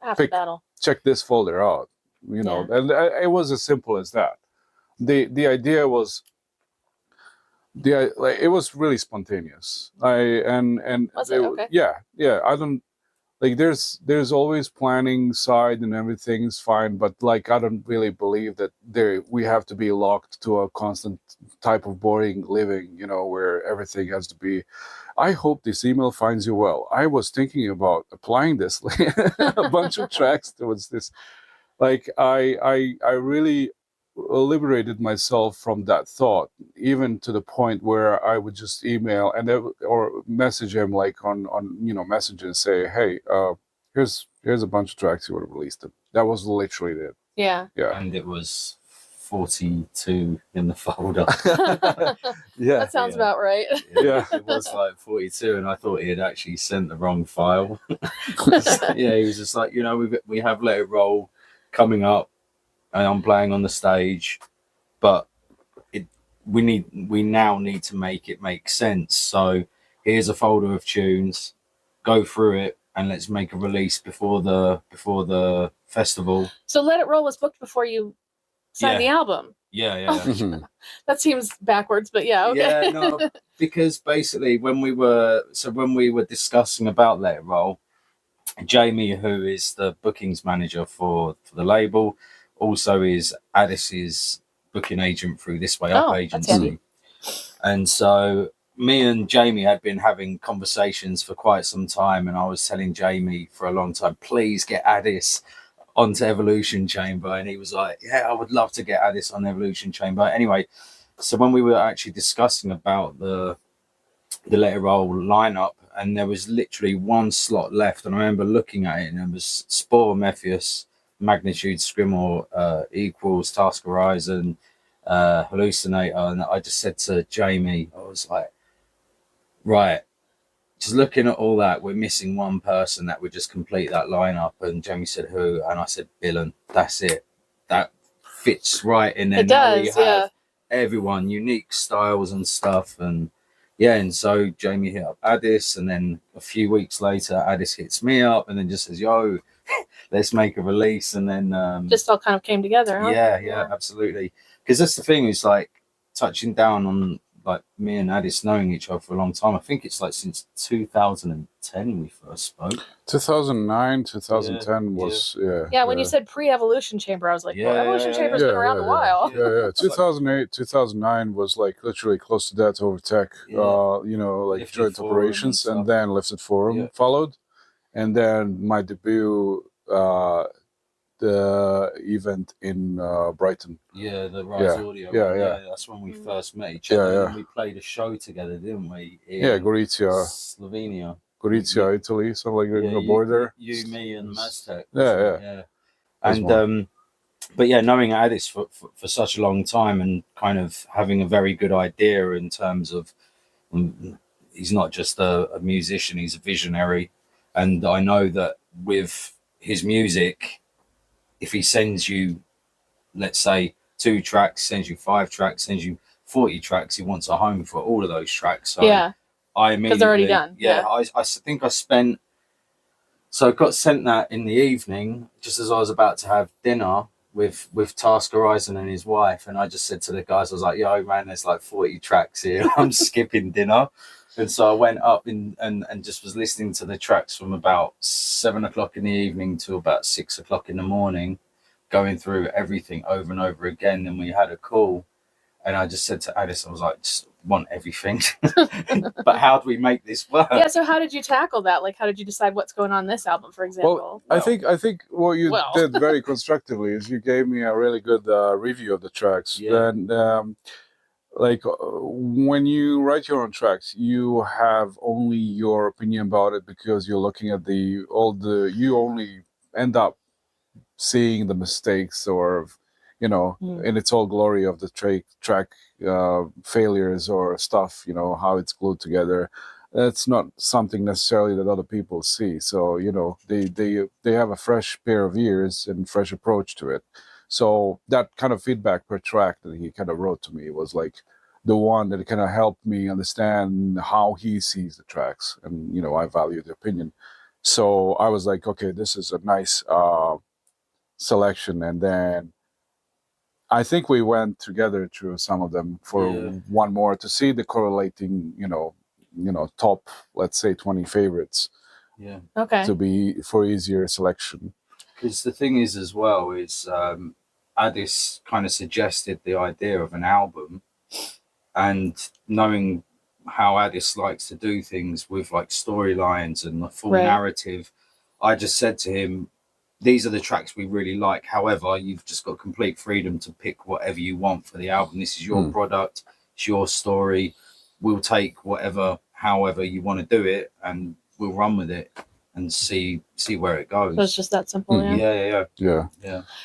half the battle. check this folder out, Yeah. and it was as simple as that. The idea was like, it was really spontaneous. Was it? Okay. Yeah, I don't like, there's always planning side and everything's fine, but like, I don't really believe that we have to be locked to a constant type of boring living, where everything has to be. I hope this email finds you well. I was thinking about applying this a bunch of tracks towards this. Like, I really liberated myself from that thought, even to the point where I would just email or message him, like on Messenger, and say, hey, here's a bunch of tracks, you would have released them. That was literally it. Yeah. And it was 42 in the folder. Yeah, That sounds about right. Yeah. It was like 42, and I thought he had actually sent the wrong file. Yeah, he was just like, we have Let It Roll coming up, and I'm playing on the stage, but we now need to make it make sense. So here's a folder of tunes, go through it, and let's make a release before the festival. So Let It Roll was booked before you signed the album. Yeah. That seems backwards, but yeah, okay. Yeah, no, because basically when we were discussing about Let It Roll, Jamie, who is the bookings manager for the label, also is Addis's booking agent through This Way Up agency. And so me and Jamie had been having conversations for quite some time, and I was telling Jamie for a long time, please get Addis onto Evolution Chamber, and he was like, yeah, I would love to get Addis on Evolution Chamber. Anyway, so when we were actually discussing about the Let It Roll lineup, and there was literally one slot left, and I remember looking at it, and it was Spore, Mephius, Magnitude, Scrimor, Equals, Task Horizon, Hallucinator, and I just said to Jamie, I was like, right, just looking at all that, we're missing one person that would just complete that lineup. And Jamie said, who? And I said, Billain. That's it. That fits right in there. It does, yeah. Everyone, unique styles and stuff, and so Jamie hit up Addis, and then a few weeks later Addis hits me up and then just says, yo, let's make a release. And then just all kind of came together, huh? Yeah, absolutely. Because that's the thing, is like touching down on like me and Addis knowing each other for a long time. I think it's like since 2010 we first spoke. 2009, 2010 was Yeah, when you said pre-Evolution Chamber, I was like, well, Evolution Chamber's been around a while. Yeah. 2008, 2009 was like literally close to that over tech, like Lifted joint operations, and then Lifted Forum followed. And then my debut, the event in Brighton. Yeah, the Rise Audio. Yeah, that's when we first met each other. And we played a show together, didn't we? Gorizia. Slovenia. Gorizia, Italy, something like that, the border. You, me, and Maztec. Yeah. And but yeah, knowing Addis for such a long time, and kind of having a very good idea in terms of, he's not just a musician, he's a visionary. And I know that with his music, if he sends you, let's say, 2 tracks, sends you 5 tracks, sends you 40 tracks, he wants a home for all of those tracks. So I immediately, because they're already done. I think I spent, so I got sent that in the evening, just as I was about to have dinner with Task Horizon and his wife. And I just said to the guys, I was like, yo, man, there's like 40 tracks here. I'm skipping dinner. And so I went up and just was listening to the tracks from about 7 o'clock in the evening to about 6 o'clock in the morning, going through everything over and over again. And we had a call, and I just said to Addis, I was like, just want everything. But how do we make this work? Yeah, so how did you tackle that? Like, how did you decide what's going on this album, for example? Well, I think what you did very constructively is you gave me a really good review of the tracks. Yeah. And like when you write your own tracks, you have only your opinion about it because you're looking at you only end up seeing the mistakes or in its all glory of the track failures or stuff, how it's glued together. That's not something necessarily that other people see. So they have a fresh pair of ears and fresh approach to it. So that kind of feedback per track that he kind of wrote to me was like the one that kind of helped me understand how he sees the tracks, and I value the opinion. So I was like, okay, this is a nice selection. And then I think we went together through some of them for one more to see the correlating, top, let's say 20 favorites. Yeah. Okay. To be for easier selection. Because the thing is as well is Addis kind of suggested the idea of an album, and knowing how Addis likes to do things with like storylines and the full narrative, I just said to him, these are the tracks we really like. However, you've just got complete freedom to pick whatever you want for the album. This is your product. It's your story. We'll take however you want to do it, and we'll run with it and see where it goes. So it's just that simple. Yeah.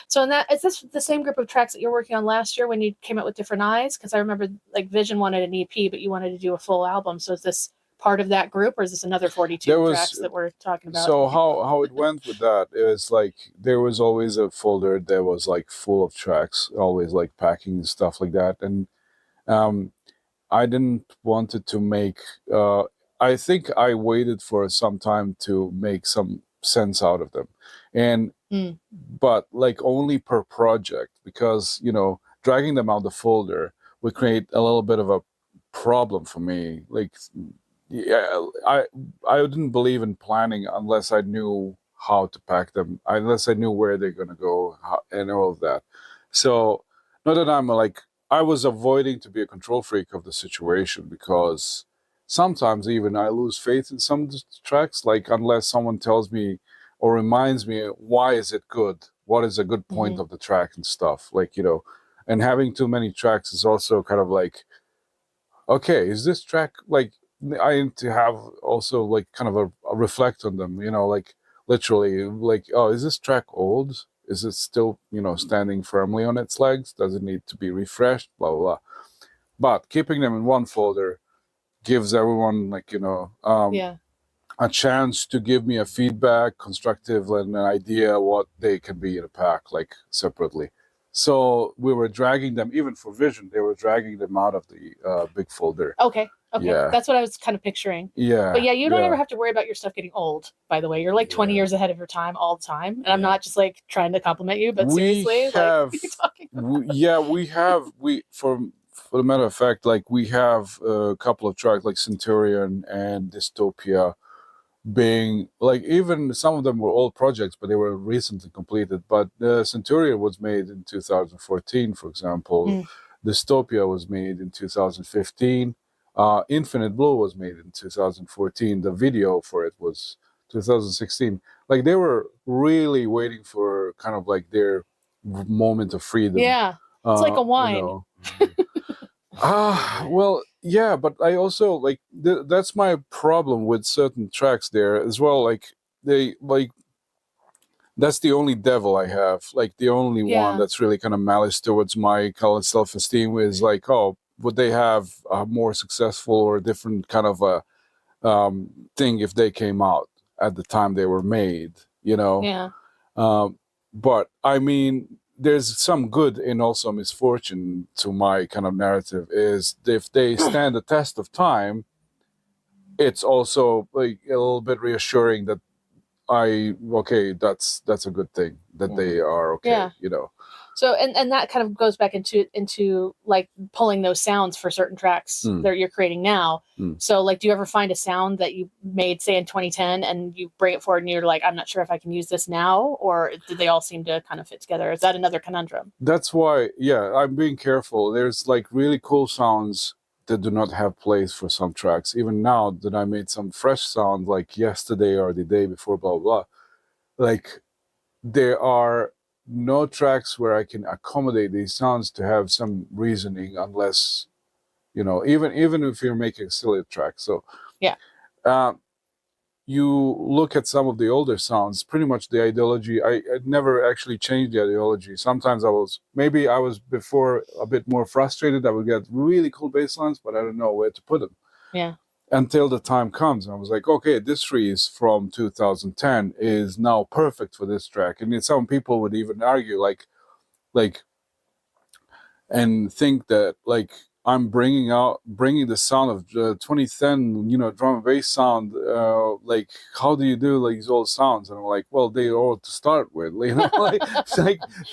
So is this the same group of tracks that you were working on last year when you came out with Different Eyes? Because I remember like Vision wanted an EP, but you wanted to do a full album. So is this part of that group, or is this another 42 tracks that we're talking about? So how it went with that is like there was always a folder that was like full of tracks, always like packing and stuff like that. And I didn't want it to make I think I waited for some time to make some sense out of them. And but like only per project, because dragging them out the folder would create a little bit of a problem for me. Like I didn't believe in planning unless I knew how to pack them, unless I knew where they're gonna go, and all of that. So not that I was avoiding to be a control freak of the situation, because sometimes even I lose faith in some of the tracks, like unless someone tells me or reminds me why is it good, what is a good point of the track and stuff, and having too many tracks is also kind of like, okay, is this track like, I need to have also like kind of a reflect on them, like literally like, oh, is this track old? Is it still, standing firmly on its legs? Does it need to be refreshed? Blah, blah, blah. But keeping them in one folder gives everyone like, a chance to give me a feedback, constructive, and an idea what they can be in a pack, like separately. So we were dragging them, even for Vision, they were dragging them out of the big folder. Okay. Yeah. That's what I was kind of picturing. Yeah. But you don't ever have to worry about your stuff getting old, by the way. You're like 20 years ahead of your time all the time. And I'm not just like trying to compliment you, but seriously, like you're talking about. For the matter of fact, like we have a couple of tracks like Centurion and Dystopia being like, even some of them were old projects, but they were recently completed. But Centurion was made in 2014, for example. Dystopia was made in 2015. Infinite Blue was made in 2014. The video for it was 2016. Like they were really waiting for kind of like their moment of freedom. Yeah, it's like a wine. Well, yeah, but I also like that's my problem with certain tracks there as well. Like that's the only devil I have. Like the only one that's really kind of malice towards my kind of self-esteem is like, oh, would they have a more successful or different kind of a thing if they came out at the time they were made, Yeah. But I mean, there's some good in also misfortune to my kind of narrative is if they stand the test of time, it's also like a little bit reassuring that that's a good thing that they are okay, So and that kind of goes back into like pulling those sounds for certain tracks that you're creating now. So like, do you ever find a sound that you made, say, in 2010 and you bring it forward and you're like, I'm not sure if I can use this now, or did they all seem to kind of fit together? Is that another conundrum? That's why, I'm being careful. There's like really cool sounds that do not have place for some tracks. Even now that I made some fresh sound, like yesterday or the day before, blah, blah, blah, like there are no tracks where I can accommodate these sounds to have some reasoning, unless, you know, even if you're making a silly track. So Yeah. You look at some of the older sounds, pretty much the ideology, I never actually changed the ideology. Sometimes I was before a bit more frustrated. I would get really cool bass lines, but I don't know where to put them. Yeah. Until the time comes, and I was like, okay, this freeze from 2010 is now perfect for this track. And some people would even argue, like, and think that, like, I'm bringing the sound of 2010, you know, drum and bass sound. Like, how do you do like these old sounds? And I'm like, well, they all to start with, you know, like,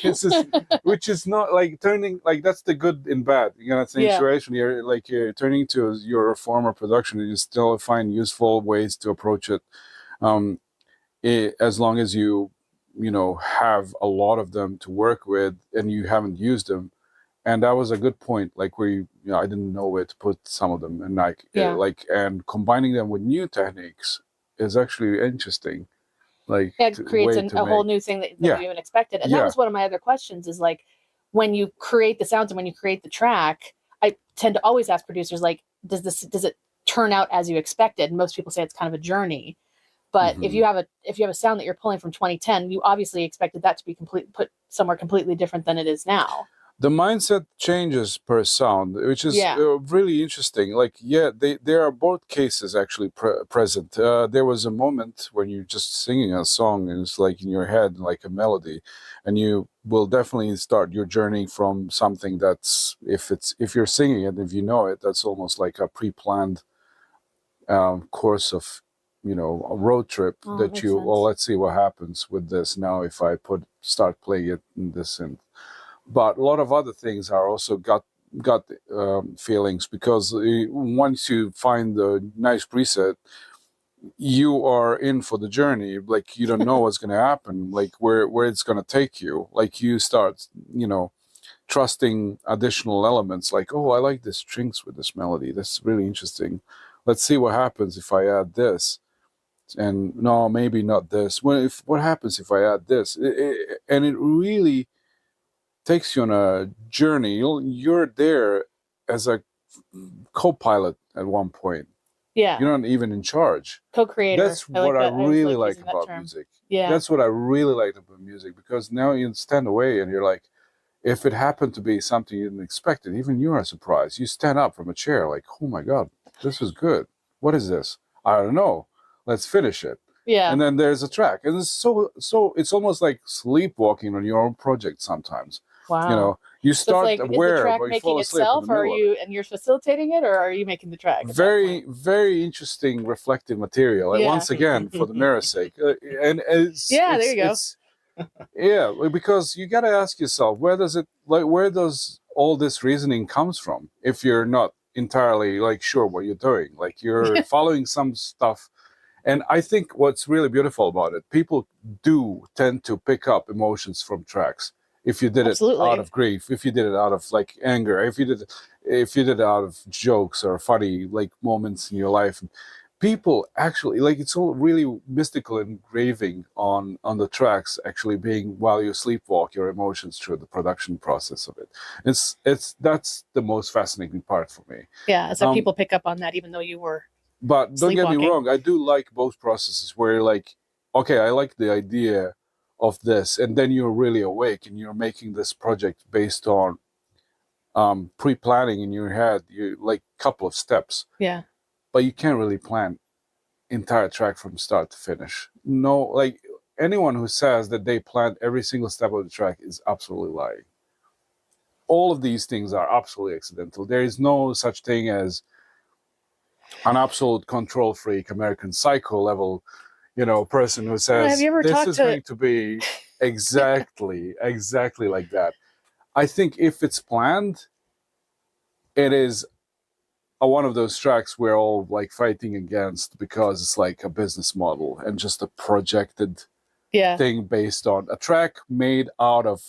it's just, which is not like turning, like, that's the good and bad, you know, situation. You're turning to your former production, and you still find useful ways to approach it, as long as you know, have a lot of them to work with and you haven't used them. And that was a good point, like, where you know, I didn't know where to put some of them, and and combining them with new techniques is actually interesting. Like, it creates a whole new thing that you haven't expected. And that was one of my other questions, is like, when you create the sounds and when you create the track, I tend to always ask producers, like, does it turn out as you expected? And most people say it's kind of a journey. But if you have a sound that you're pulling from 2010, you obviously expected that to be put somewhere completely different than it is now. The mindset changes per sound, which is really interesting. Like, there are both cases actually present. There was a moment when you're just singing a song and it's like in your head, like a melody, and you will definitely start your journey from something that's, if you're singing it, if you know it, that's almost like a pre-planned course of, you know, a road trip that you, well, let's see what happens with this now if I start playing it in this synth. But a lot of other things are also gut feelings, because once you find a nice preset, you are in for the journey. Like, you don't know what's going to happen, like where it's going to take you. Like, you start, you know, trusting additional elements, like, oh, I like the strings with this melody. That's really interesting. Let's see what happens if I add this. And no, maybe not this. What happens if I add this? And it really takes you on a journey. You're there as a co-pilot at one point. Yeah. You're not even in charge. Co-creator. That's what I really like about music. Yeah. That's what I really like about music, because now you stand away and you're like, if it happened to be something you didn't expect it, even you are surprised. You stand up from a chair like, oh my God, this is good. What is this? I don't know. Let's finish it. Yeah. And then there's a track. And it's so it's almost like sleepwalking on your own project sometimes. Wow. You know, you start like, aware, is the track but you making fall asleep itself, in the middle or you're facilitating it, or are you making the track? Very, very interesting reflective material. And once again, for the mirror's sake. And there you go. Yeah, because you got to ask yourself, where does all this reasoning comes from? If you're not entirely like sure what you're doing, like you're following some stuff. And I think what's really beautiful about it, people do tend to pick up emotions from tracks. If you did it out of grief, if you did it out of like anger, if you did it out of jokes or funny like moments in your life, people actually, like, it's all really mystical engraving on the tracks, actually being while you sleepwalk your emotions through the production process of it. That's the most fascinating part for me. Yeah, so people pick up on that, even though you were. But don't get me wrong, I do like both processes where you're like, okay, I like the idea of this, and then you're really awake and you're making this project based on pre-planning in your head, you like a couple of steps. Yeah. But you can't really plan entire track from start to finish. No, like, anyone who says that they planned every single step of the track is absolutely lying. All of these things are absolutely accidental. There is no such thing as an absolute control freak, American Psycho level, you know, person who says this is going to be exactly like that. I think if it's planned, it is one of those tracks we're all like fighting against, because it's like a business model and just a projected thing based on a track made out of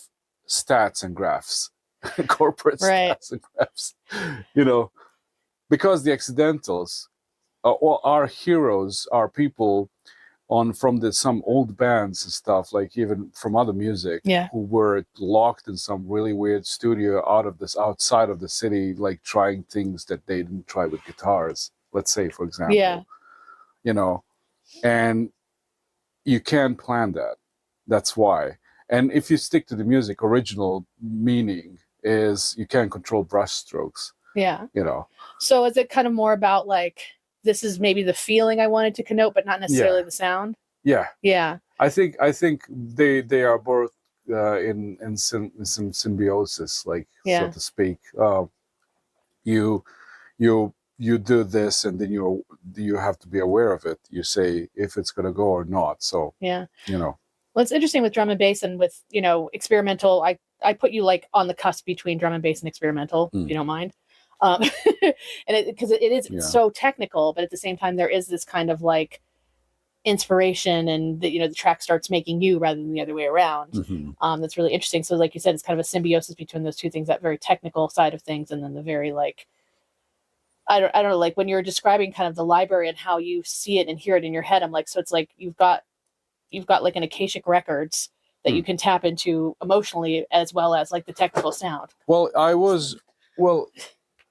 stats and graphs, corporate stats and graphs, you know. because the accidentals or our heroes are people from some old bands and stuff, like even from other music, who were locked in some really weird studio outside of the city, like trying things that they didn't try with guitars, let's say, for example. And you can't plan that. That's why. And if you stick to the music, original meaning is you can't control brush strokes. So is it kind of more about like, this is maybe the feeling I wanted to connote, but not necessarily the sound? Yeah. I think they are both in some symbiosis, like, so to speak. You do this, and then you have to be aware of it. You say if it's going to go or not. So well, it's interesting with drum and bass and with experimental. I put you like on the cusp between drum and bass and experimental, if you don't mind. And because it is so technical, but at the same time there is this kind of like inspiration, and the track starts making you rather than the other way around. That's really interesting. So like you said, it's kind of a symbiosis between those two things, that very technical side of things, and then the very like I don't know, like when you're describing kind of the library and how you see it and hear it in your head, I'm like, so it's like you've got like an Akashic records that you can tap into emotionally, as well as like the technical sound.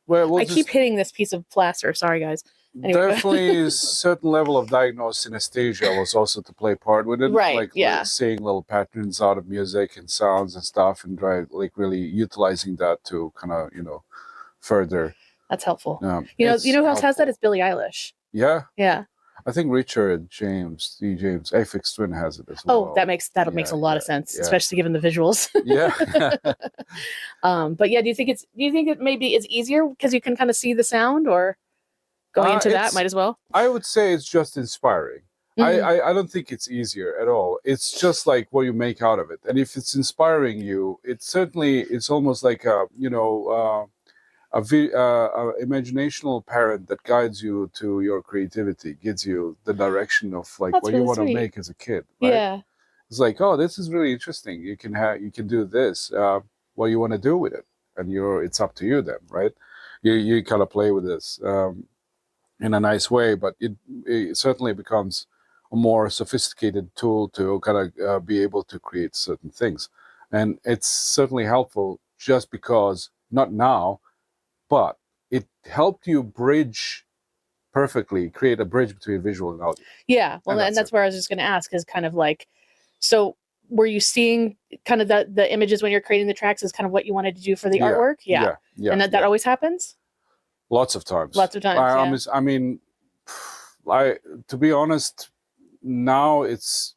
I keep hitting this piece of plaster. Sorry, guys. Anyway. Definitely a certain level of diagnosed synesthesia was also to play part with it. Right, like seeing little patterns out of music and sounds and stuff, and like really utilizing that to kind of, further. That's helpful. You know who else has that? It's Billie Eilish. Yeah. Yeah. I think Richard James, Aphex Twin has it as well. Oh, that makes a lot of sense, especially given the visuals. But yeah, do you think it maybe is easier because you can kind of see the sound, or going into that might as well? I would say it's just inspiring. I don't think it's easier at all. It's just like what you make out of it. And if it's inspiring you, it's almost like a imaginational parent that guides you to your creativity, gives you the direction of like what you want to make as a kid. Right? It's like, oh, this is really interesting. You can do this. What you want to do with it, and it's up to you then, right? You kind of play with this in a nice way, but it certainly becomes a more sophisticated tool to kind of be able to create certain things, and it's certainly helpful just because not now. But it helped you create a bridge between visual and audio. Yeah, well, and that's where I was just going to ask, is kind of like, so were you seeing kind of the images when you're creating the tracks as kind of what you wanted to do for the artwork? Yeah. And that always happens? Lots of times. I mean, to be honest, now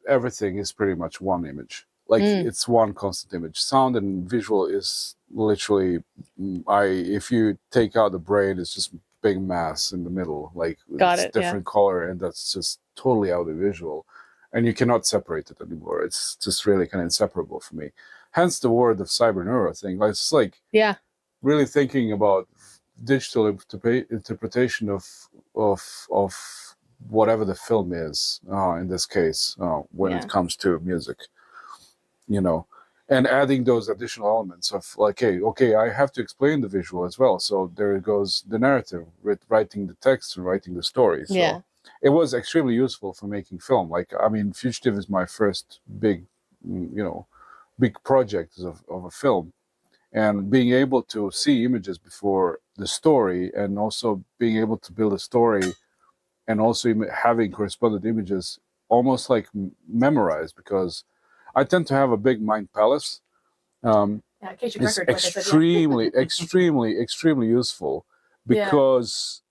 everything is pretty much one image. Like it's one constant image. Sound and visual is literally, if you take out the brain, it's just big mass in the middle. Like it's different color, and that's just totally audiovisual, and you cannot separate it anymore. It's just really kind of inseparable for me. Hence the word of cyberneuro thing. Like, it's like really thinking about digital interpretation of whatever the film is. In this case, when it comes to music. And adding those additional elements of like, okay, I have to explain the visual as well. So there goes the narrative, writing the text and writing the story. So it was extremely useful for making film. Like, I mean, Fugitive is my first big project of a film. And being able to see images before the story, and also being able to build a story, and also having correspondent images almost like memorized, because I tend to have a big mind palace. It's extremely, extremely useful, because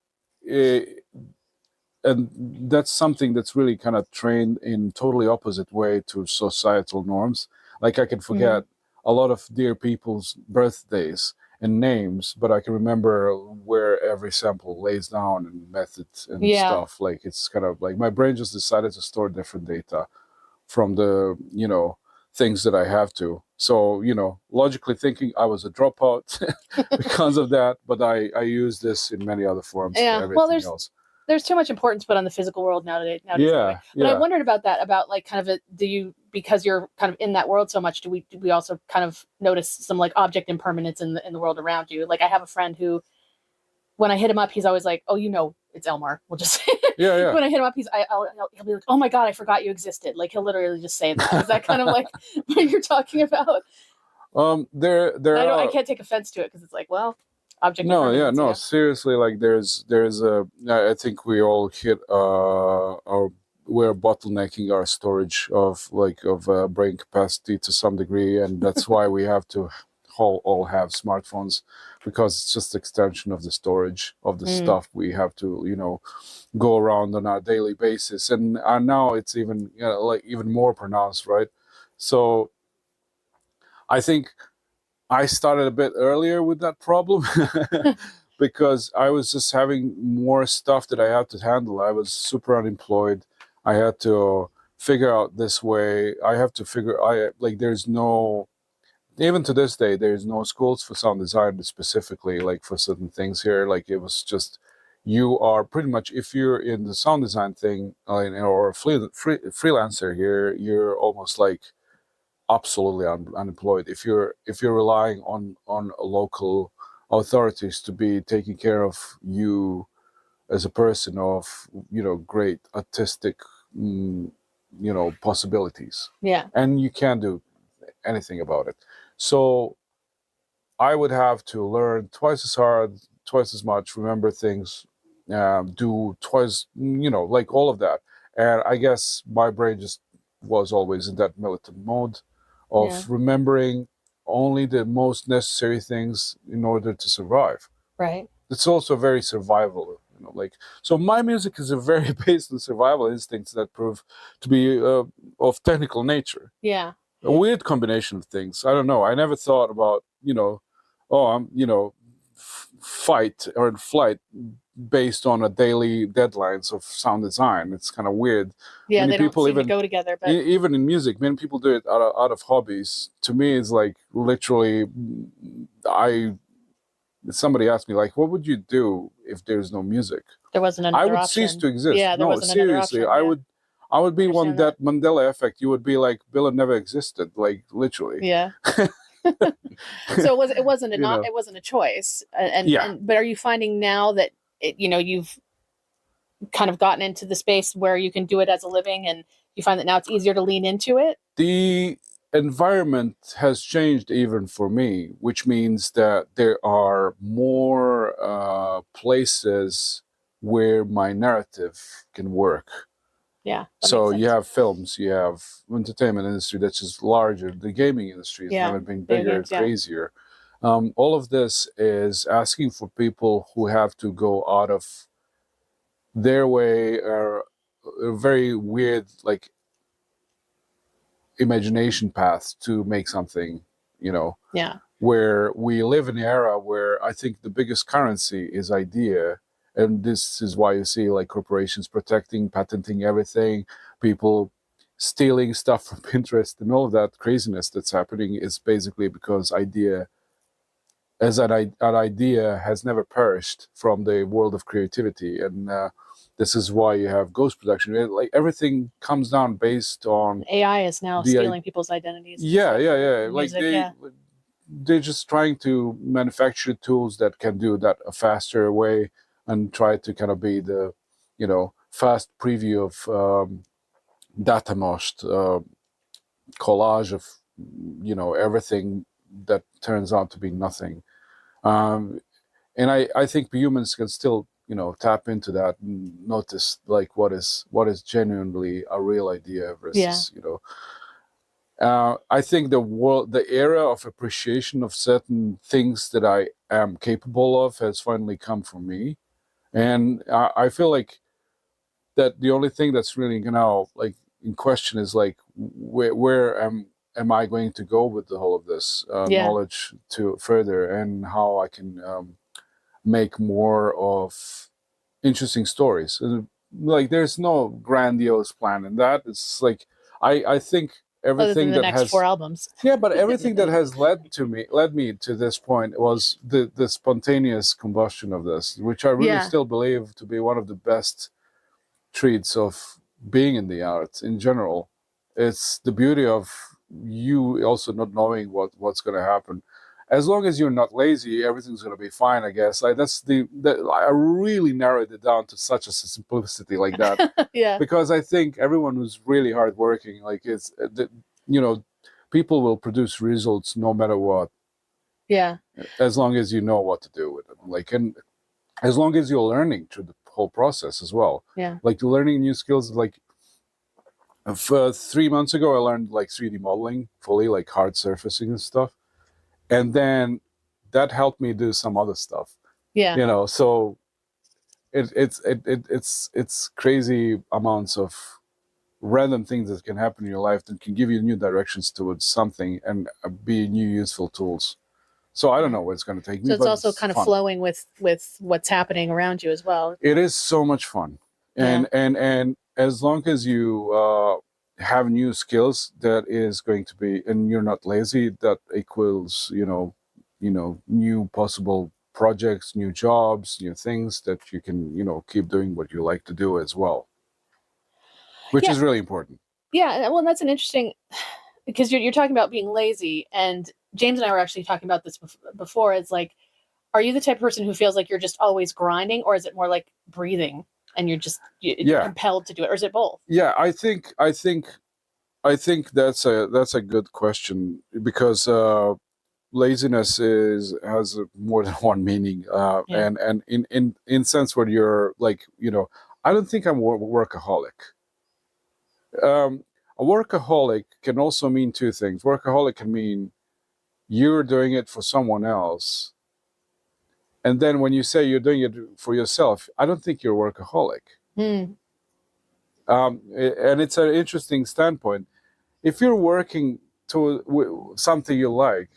and that's something that's really kind of trained in totally opposite way to societal norms. Like, I can forget a lot of dear people's birthdays and names, but I can remember where every sample lays down and methods and stuff. Like, it's kind of like my brain just decided to store different data from the things that I have to. So, logically thinking, I was a dropout because of that, but I use this in many other forms for everything else. There's too much importance put on the physical world nowadays. Anyway. But I wondered about that, about like kind of because you're kind of in that world so much, do we also kind of notice some like object impermanence in the world around you? Like, I have a friend who when I hit him up, he's always like, "Oh, you know, it's Elmar." We'll just Yeah. when I hit him up, he'll be like, "Oh my god, I forgot you existed." Like he'll literally just say that. Is that kind of like what you're talking about? I can't take offense to it because it's like, well, object impermanence. No, seriously, like there's I think we all hit our we're bottlenecking our storage of brain capacity to some degree, and that's why we have to all have smartphones, because it's just extension of the storage of the stuff we have to go around on a daily basis, and now it's even even more pronounced, right? So I think I started a bit earlier with that problem because I was just having more stuff that I had to handle. I was super unemployed. I had to figure out this way. There's no, even to this day, there's no schools for sound design specifically, like for certain things here. Like it was just, you are pretty much, if you're in the sound design thing or a freelancer here, you're almost like absolutely unemployed if you're relying on local authorities to be taking care of you as a person of great artistic possibilities, and you can't do anything about it. So I would have to learn twice as hard, twice as much, remember things, do twice, like all of that. And I guess my brain just was always in that militant mode of remembering only the most necessary things in order to survive. Right. It's also very survival, so my music is a very based on survival instincts that prove to be of technical nature. Yeah. A weird combination of things. I don't know. I never thought about, fight or flight based on a daily deadlines of sound design. It's kind of weird. Yeah, many they don't people seem even to go together. But even in music, many people do it out of hobbies. To me, it's like literally, somebody asked me like, what would you do if there's no music? There wasn't another I would option. cease to exist. Yeah, there no, wasn't another seriously, option. I would be Understand one that Mandela effect. You would be like, Billain never existed, like literally. Yeah. So it wasn't it wasn't a choice. But are you finding now that you've kind of gotten into the space where you can do it as a living, and you find that now it's easier to lean into it? The environment has changed even for me, which means that there are more places where my narrative can work. Yeah. So you have films, you have entertainment industry that's just larger. The gaming industry has never been bigger, crazier. All of this is asking for people who have to go out of their way, or a very weird imagination path to make something, where we live in an era where I think the biggest currency is idea. And this is why you see corporations protecting, patenting everything, people stealing stuff from Pinterest, and all of that craziness that's happening is basically because idea has never perished from the world of creativity. And this is why you have ghost production. Everything comes down based on AI is now stealing people's identities. Yeah. Music, they're just trying to manufacture tools that can do that a faster way, and try to kind of be the, fast preview of data most collage of, everything that turns out to be nothing. And I think humans can still, tap into that and notice what is genuinely a real idea versus, I think the era of appreciation of certain things that I am capable of has finally come for me, and I feel like that the only thing that's really now in question is where am I going to go with the whole of this knowledge to further, and how I can make more of interesting stories. There's no grandiose plan in that. It's I think everything that has 4 albums. But everything that has led me to this point was the spontaneous combustion of this, which I really still believe to be one of the best treats of being in the arts in general. It's the beauty of you also not knowing what's going to happen, as long as you're not lazy, everything's going to be fine, I guess. Like I really narrowed it down to such a simplicity like that. Yeah. Because I think everyone who's really hardworking, like people will produce results no matter what. Yeah. As long as you know what to do with them, like, and as long as you're learning through the whole process as well. Yeah. Like learning new skills, like. 3 months ago, I learned like 3D modeling fully, like hard surfacing and stuff, and then that helped me do some other stuff. Yeah. So it's crazy amounts of random things that can happen in your life that can give you new directions towards something and be new useful tools. So I don't know where it's going to take me. So it's but also kind of fun. flowing with what's happening around you as well. It is so much fun, and as long as you have new skills, that is going to be, and you're not lazy, that equals new possible projects, new jobs, new things that you can keep doing what you like to do as well, which is really important. Yeah, well, that's an interesting, because you're talking about being lazy, and James and I were actually talking about this before. It's like, are you the type of person who feels like you're just always grinding, or is it more like breathing and you're compelled to do it, or is it both? Yeah, I think that's a good question, because laziness has more than one meaning, and in sense where you're like, I don't think I'm a workaholic. A workaholic can also mean two things. Workaholic can mean you're doing it for someone else, and then when you say you're doing it for yourself, I don't think you're a workaholic. And it's an interesting standpoint. If you're working to something you like,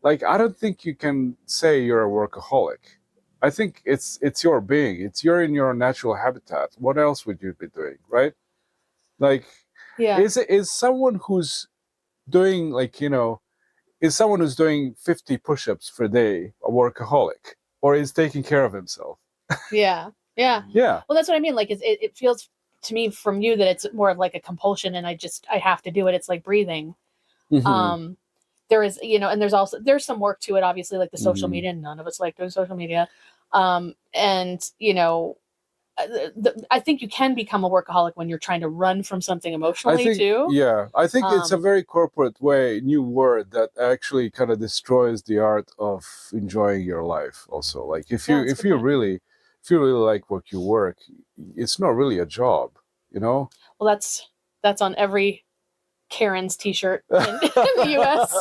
I don't think you can say you're a workaholic. I think it's your being. You're in your natural habitat. What else would you be doing, right? Like, is someone who's doing is someone who's doing 50 push-ups per day a workaholic, or is taking care of himself? Yeah. Well, that's what I mean. Like, it feels to me from you that it's more of like a compulsion, and I have to do it. It's like breathing. Mm-hmm. There is, and there's some work to it, obviously, like the social media. None of us like doing social media. And I think you can become a workaholic when you're trying to run from something emotionally too. Yeah, I think it's a very corporate new word that actually kind of destroys the art of enjoying your life. Also, like if you really like what you work, it's not really a job, Well, that's on every Karen's t-shirt in the US.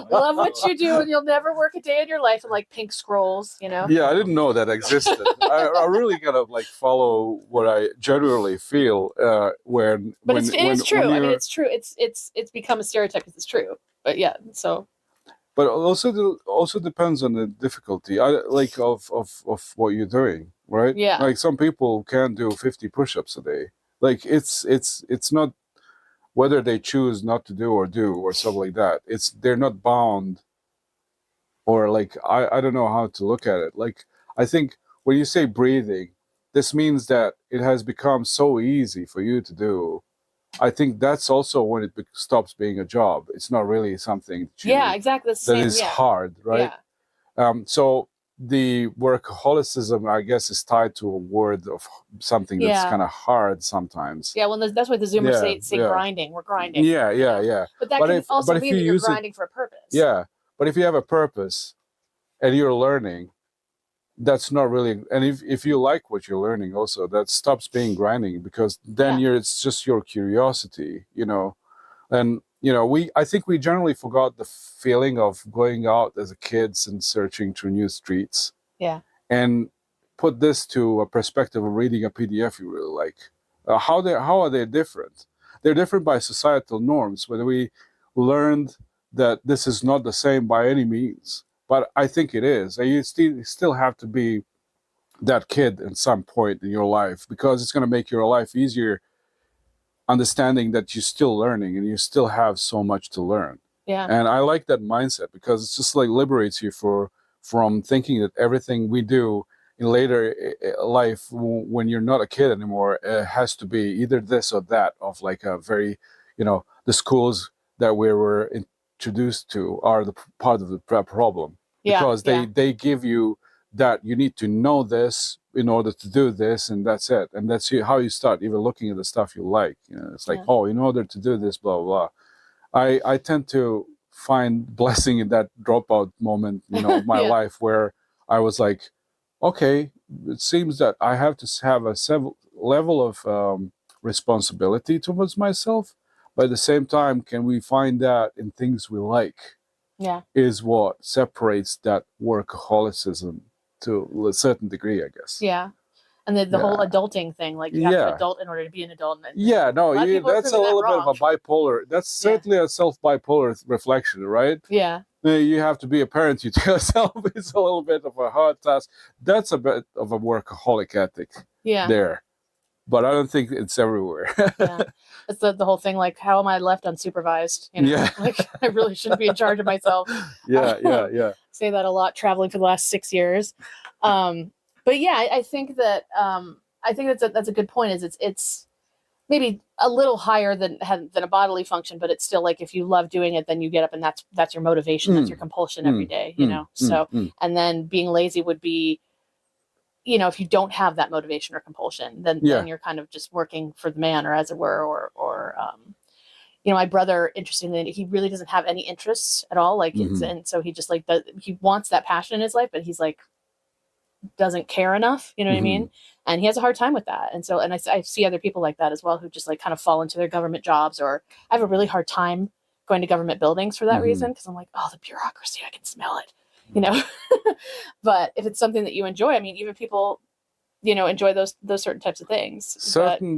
Love what you do and you'll never work a day in your life, and like pink scrolls, Yeah, I didn't know that existed. I really gotta follow what I generally feel it's true. I mean, it's true. It's become a stereotype because it's true. But yeah, so. But also depends on the difficulty of what you're doing, right? Yeah. Like some people can do 50 push-ups a day. Like it's not whether they choose not to do or something like that. They're not bound, or I don't know how to look at it. Like, I think when you say breathing, this means that it has become so easy for you to do. I think that's also when it stops being a job. It's not really something exactly that is hard, right? So the workaholicism, I guess, is tied to a word of something that's kind of hard sometimes. Yeah, well, that's why the Zoomers say grinding. We're grinding. Yeah. But that can also mean that you're grinding for a purpose. Yeah, but if you have a purpose and you're learning, that's not really. And if you like what you're learning, also, that stops being grinding, because then it's just your curiosity, And I think we generally forgot the feeling of going out as a kids and searching through new streets. Yeah. And put this to a perspective of reading a PDF you really like. How are they different? They're different by societal norms. When we learned that this is not the same by any means, but I think it is. And you still have to be that kid at some point in your life, because it's going to make your life easier, understanding that you're still learning and you still have so much to learn. Yeah. And I like that mindset, because it's just liberates you from thinking that everything we do in later life, when you're not a kid anymore, has to be either this or that, of a very, the schools that we were introduced to are the part of the problem, Yeah, because they give you that you need to know this in order to do this, and that's it, and that's how you start even looking at the stuff you like. It's like, oh, in order to do this, blah blah. I tend to find blessing in that dropout moment, of my life, where I was like, okay, it seems that I have to have a level of responsibility towards myself, but at the same time, can we find that in things we like? Yeah, is what separates that workaholicism to a certain degree, I guess. yeah. And the whole adulting thing, like you have to adult in order to be an adult. And that's a little bit of a bipolar. That's certainly a self-bipolar reflection, right? Yeah. You have to be a parent to yourself. It's a little bit of a hard task. That's a bit of a workaholic ethic there. But I don't think it's everywhere. Yeah. It's the whole thing, like, how am I left unsupervised? Like, I really shouldn't be in charge of myself. Yeah. Say that a lot, traveling for the last 6 years. But yeah, I think that that's a good point. Is it's maybe a little higher than a bodily function, but it's still like, if you love doing it, then you get up and that's your motivation, that's your compulsion every day. And then being lazy would be, if you don't have that motivation or compulsion, then you're kind of just working for the man, or as it were, or my brother, interestingly, he really doesn't have any interests at all. Like, and so he just he wants that passion in his life, but he's like, doesn't care enough, what I mean? And he has a hard time with that. And so, and I see other people like that as well, who just like kind of fall into their government jobs, or I have a really hard time going to government buildings for that reason. Cause I'm like, oh, the bureaucracy, I can smell it, but if it's something that you enjoy, I mean, even people, enjoy those certain types of things.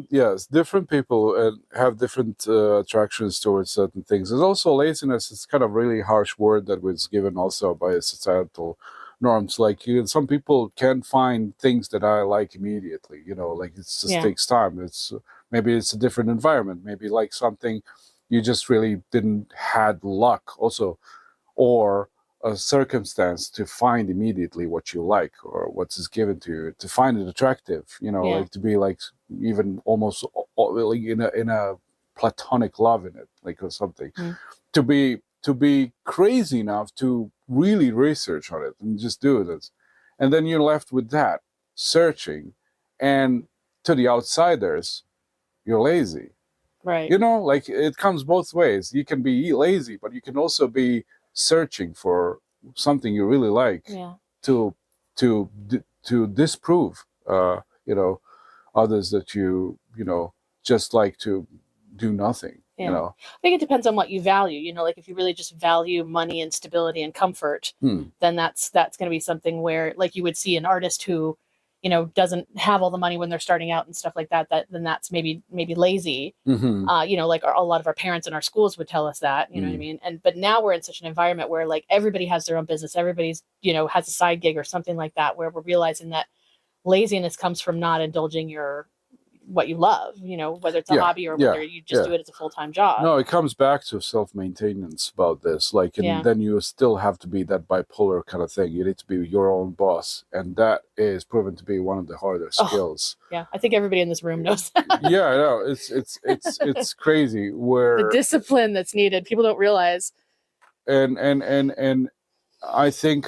Yes, different people have different attractions towards certain things. There's also laziness. It's kind of really harsh word that was given also by societal norms. Like, some people can find things that I like immediately, like it just takes time. Maybe it's a different environment, maybe like something you just really didn't had luck also, or a circumstance to find immediately what you like, or what is given to you, to find it attractive, like to be like even almost like in a platonic love in it, like, or something. To be crazy enough to really research on it and just do it. And then you're left with that, searching, and to the outsiders, you're lazy. Right. Like, it comes both ways. You can be lazy, but you can also be searching for something you really like to disprove, others that you just like to do nothing. I think it depends on what you value. Like, if you really just value money and stability and comfort, then that's going to be something where, like, you would see an artist who, doesn't have all the money when they're starting out and stuff like that. Then that's maybe lazy. Like a lot of our parents in our schools would tell us that. You know what I mean? But now we're in such an environment where, like, everybody has their own business. Everybody's has a side gig or something like that, where we're realizing that laziness comes from not indulging what you love, whether it's a hobby or whether you just do it as a full-time job. No, it comes back to self-maintenance about this. Like, and then you still have to be that bipolar kind of thing. You need to be your own boss. And that is proven to be one of the harder skills. Yeah. I think everybody in this room knows that. Yeah, I know. It's crazy where the discipline that's needed, people don't realize. And I think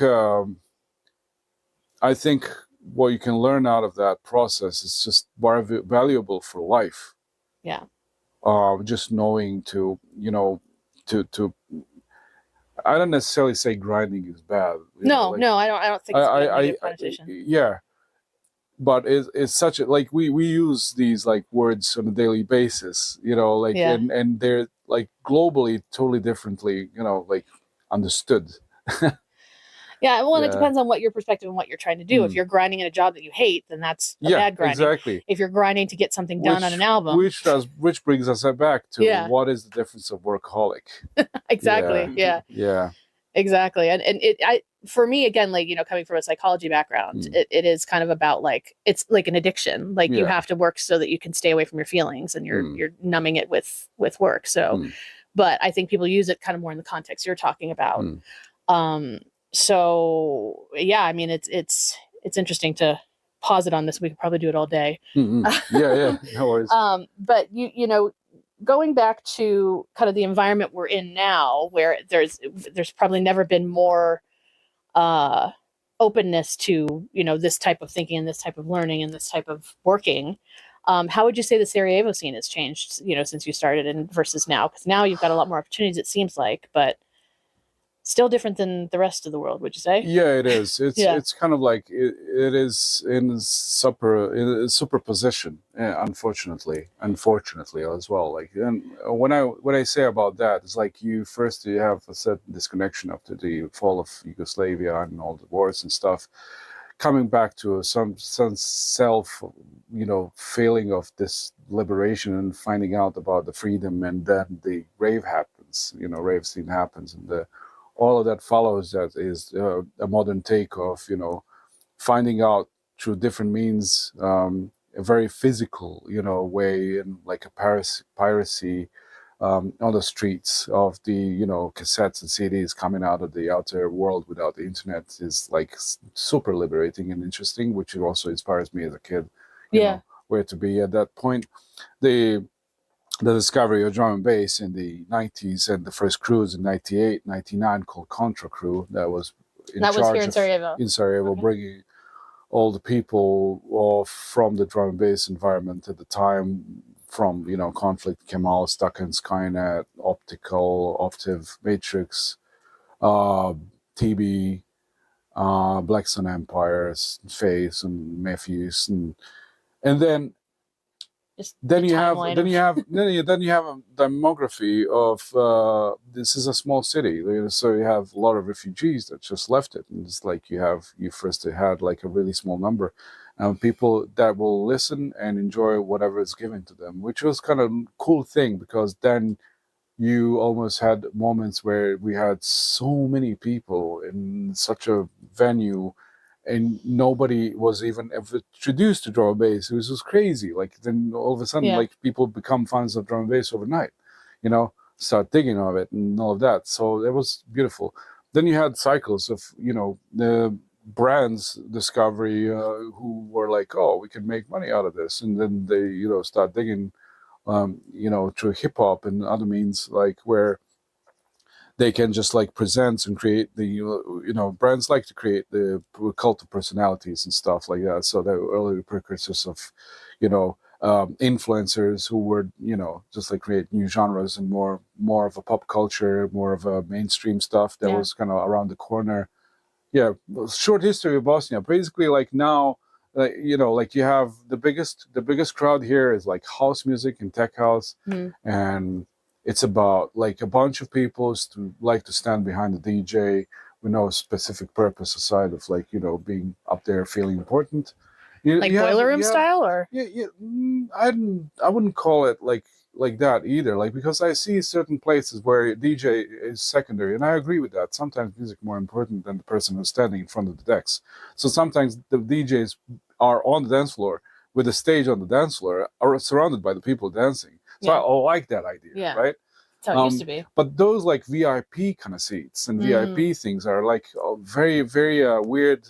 what you can learn out of that process is just valuable for life. Yeah. Just knowing to I don't necessarily say grinding is bad. No, I don't think it's a connotation. Yeah. But it's such a, like, we use these like words on a daily basis, like, and they're like globally totally differently, like, understood. Yeah, well, and it depends on what your perspective and what you're trying to do. If you're grinding in a job that you hate, then that's a bad grinding. Exactly. If you're grinding to get something done on an album, which brings us back to what is the difference of workaholic? Exactly. Yeah. Exactly. And for me, again, like, coming from a psychology background, it is kind of about, like, it's like an addiction. Like, you have to work so that you can stay away from your feelings, and you're numbing it with work. So, but I think people use it kind of more in the context you're talking about. So yeah, I mean, it's interesting to pause it on this. We could probably do it all day. Yeah, no worries. But going back to kind of the environment we're in now, where there's probably never been more openness to, you know, this type of thinking and this type of learning and this type of working. How would you say the Sarajevo scene has changed, you know, since you started and versus now? Because now you've got a lot more opportunities, it seems like, but still different than the rest of the world, would you say? Yeah, it is. Yeah. It's kind of like it is in superposition, unfortunately as well. Like, and when I say about that, it's like you have a certain disconnection after the fall of Yugoslavia and all the wars and stuff, coming back to some self, you know, feeling of this liberation and finding out about the freedom, and then the rave happens, you know, rave scene happens, and all of that follows. That is a modern take of, you know, finding out through different means, a very physical, you know, way, and like a piracy on the streets of the, you know, cassettes and CDs coming out of the outer world without the internet is like super liberating and interesting, which also inspires me as a kid, you know, where to be at that point. The discovery of drum and bass in the 90s and the first cruise in 98, 99 called Contra Crew that was here in Sarajevo. Okay. Bringing all the people from the drum and bass environment at the time, from, you know, Conflict, Kemal, Stuck in Skynet, Optical, Optiv, Matrix, TB, Black Sun Empire, Face, and Matthews, and then then you have a demography of this is a small city, so you have a lot of refugees that just left it, and it's like you first had like a really small number, people that will listen and enjoy whatever is given to them, which was kind of a cool thing, because then you almost had moments where we had so many people in such a venue, and nobody was even ever introduced to drum and bass. It was just crazy. Like, then all of a sudden, like, people become fans of drum and bass overnight, you know, start digging of it and all of that. So it was beautiful. Then you had cycles of, you know, the brands discovery who were like, oh, we can make money out of this. And then they, you know, start digging, you know, through hip hop and other means, like, where they can just like present and create the, you know, brands like to create the cult of personalities and stuff like that. So they were early precursors of, you know, influencers who were, you know, just like create new genres and more of a pop culture, more of a mainstream stuff that was kind of around the corner. Yeah, short history of Bosnia. Basically, like now, you know, like you have the biggest crowd here is like house music and tech house, and it's about like a bunch of people to like to stand behind the DJ with no specific purpose aside of, like, you know, being up there feeling important. Boiler room style, or I wouldn't call it like that either. Like, because I see certain places where DJ is secondary, and I agree with that. Sometimes music more important than the person who's standing in front of the decks. So sometimes the DJs are on the dance floor with the stage on the dance floor, are surrounded by the people dancing. So I like that idea, right? That's how it used to be. But those like VIP kind of seats and VIP things are like very, very weird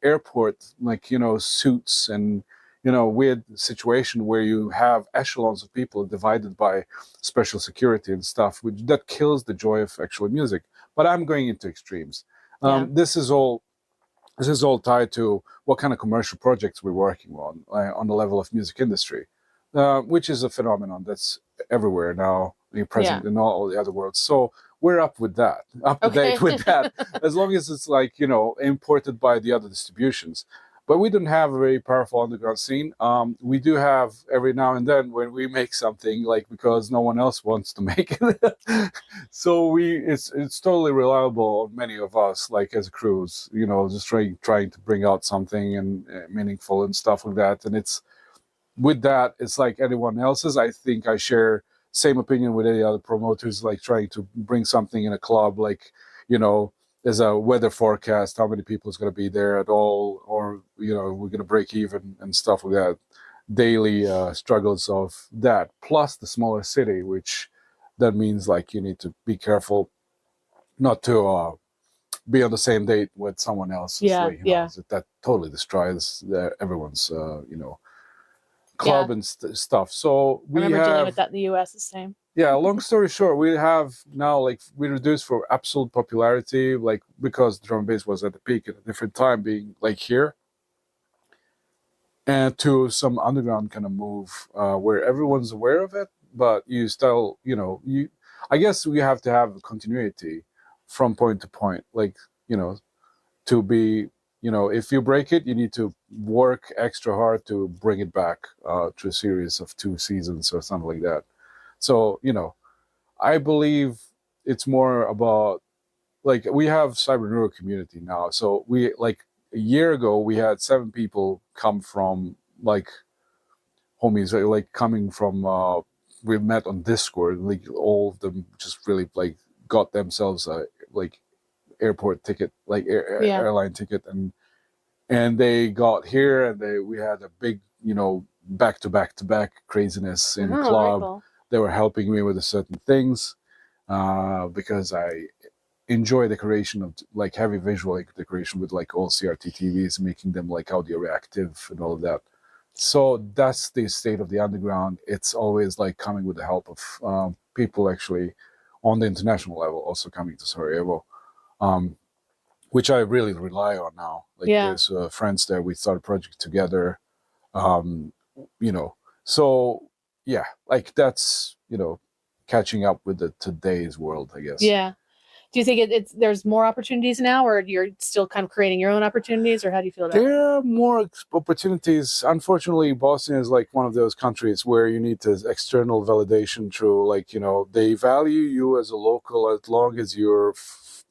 airport, like, you know, suits and, you know, weird situation where you have echelons of people divided by special security and stuff, which that kills the joy of actual music. But I'm going into extremes. This is all tied to what kind of commercial projects we're working on the level of music industry, which is a phenomenon that's everywhere now, present in all the other worlds. So we're up to date with that, as long as it's like, you know, imported by the other distributions. But we don't have a very powerful underground scene. We do have every now and then when we make something, like, because no one else wants to make it. So it's totally reliable on many of us, like as a crews, you know, just trying to bring out something and meaningful and stuff like that. And it's with that, it's like anyone else's. I think I share same opinion with any other promoters, like trying to bring something in a club, like, you know, there's a weather forecast, how many people is going to be there at all, or, you know, we're going to break even and stuff like that. Daily struggles of that, plus the smaller city, which that means like you need to be careful not to be on the same date with someone else. That totally destroys everyone's, you know, club and stuff. So I remember dealing with that in the US the same. Yeah, long story short, we have now, like, we reduced for absolute popularity, like, because drum and bass was at the peak at a different time, being like here, and to some underground kind of move where everyone's aware of it, but you still, I guess we have to have continuity from point to point, like, to be, if you break it, you need to work extra hard to bring it back to a series of 2 seasons or something like that. So, I believe it's more about, like, we have cyber neuro community now. So we, like, a year ago, we had 7 people come from, like, homies, like, coming from, we met on Discord, like, all of them just really, like, got themselves a, like, airport ticket, like, airline ticket, and they got here, and we had a big, back to back craziness in the club. Cool. They were helping me with certain things because I enjoy decoration of, like, heavy visual decoration with, like, all CRT TVs, making them, like, audio reactive and all of that. So that's the state of the underground. It's always, like, coming with the help of people actually on the international level also coming to Sarajevo, which I really rely on now. Like, there's friends there. We started a project together, So, yeah, like, that's, catching up with today's world, I guess. Yeah. Do you think there's more opportunities now, or you're still kind of creating your own opportunities, or how do you feel about it? There are more opportunities. Unfortunately, Boston is, like, one of those countries where you need external validation through, like, they value you as a local as long as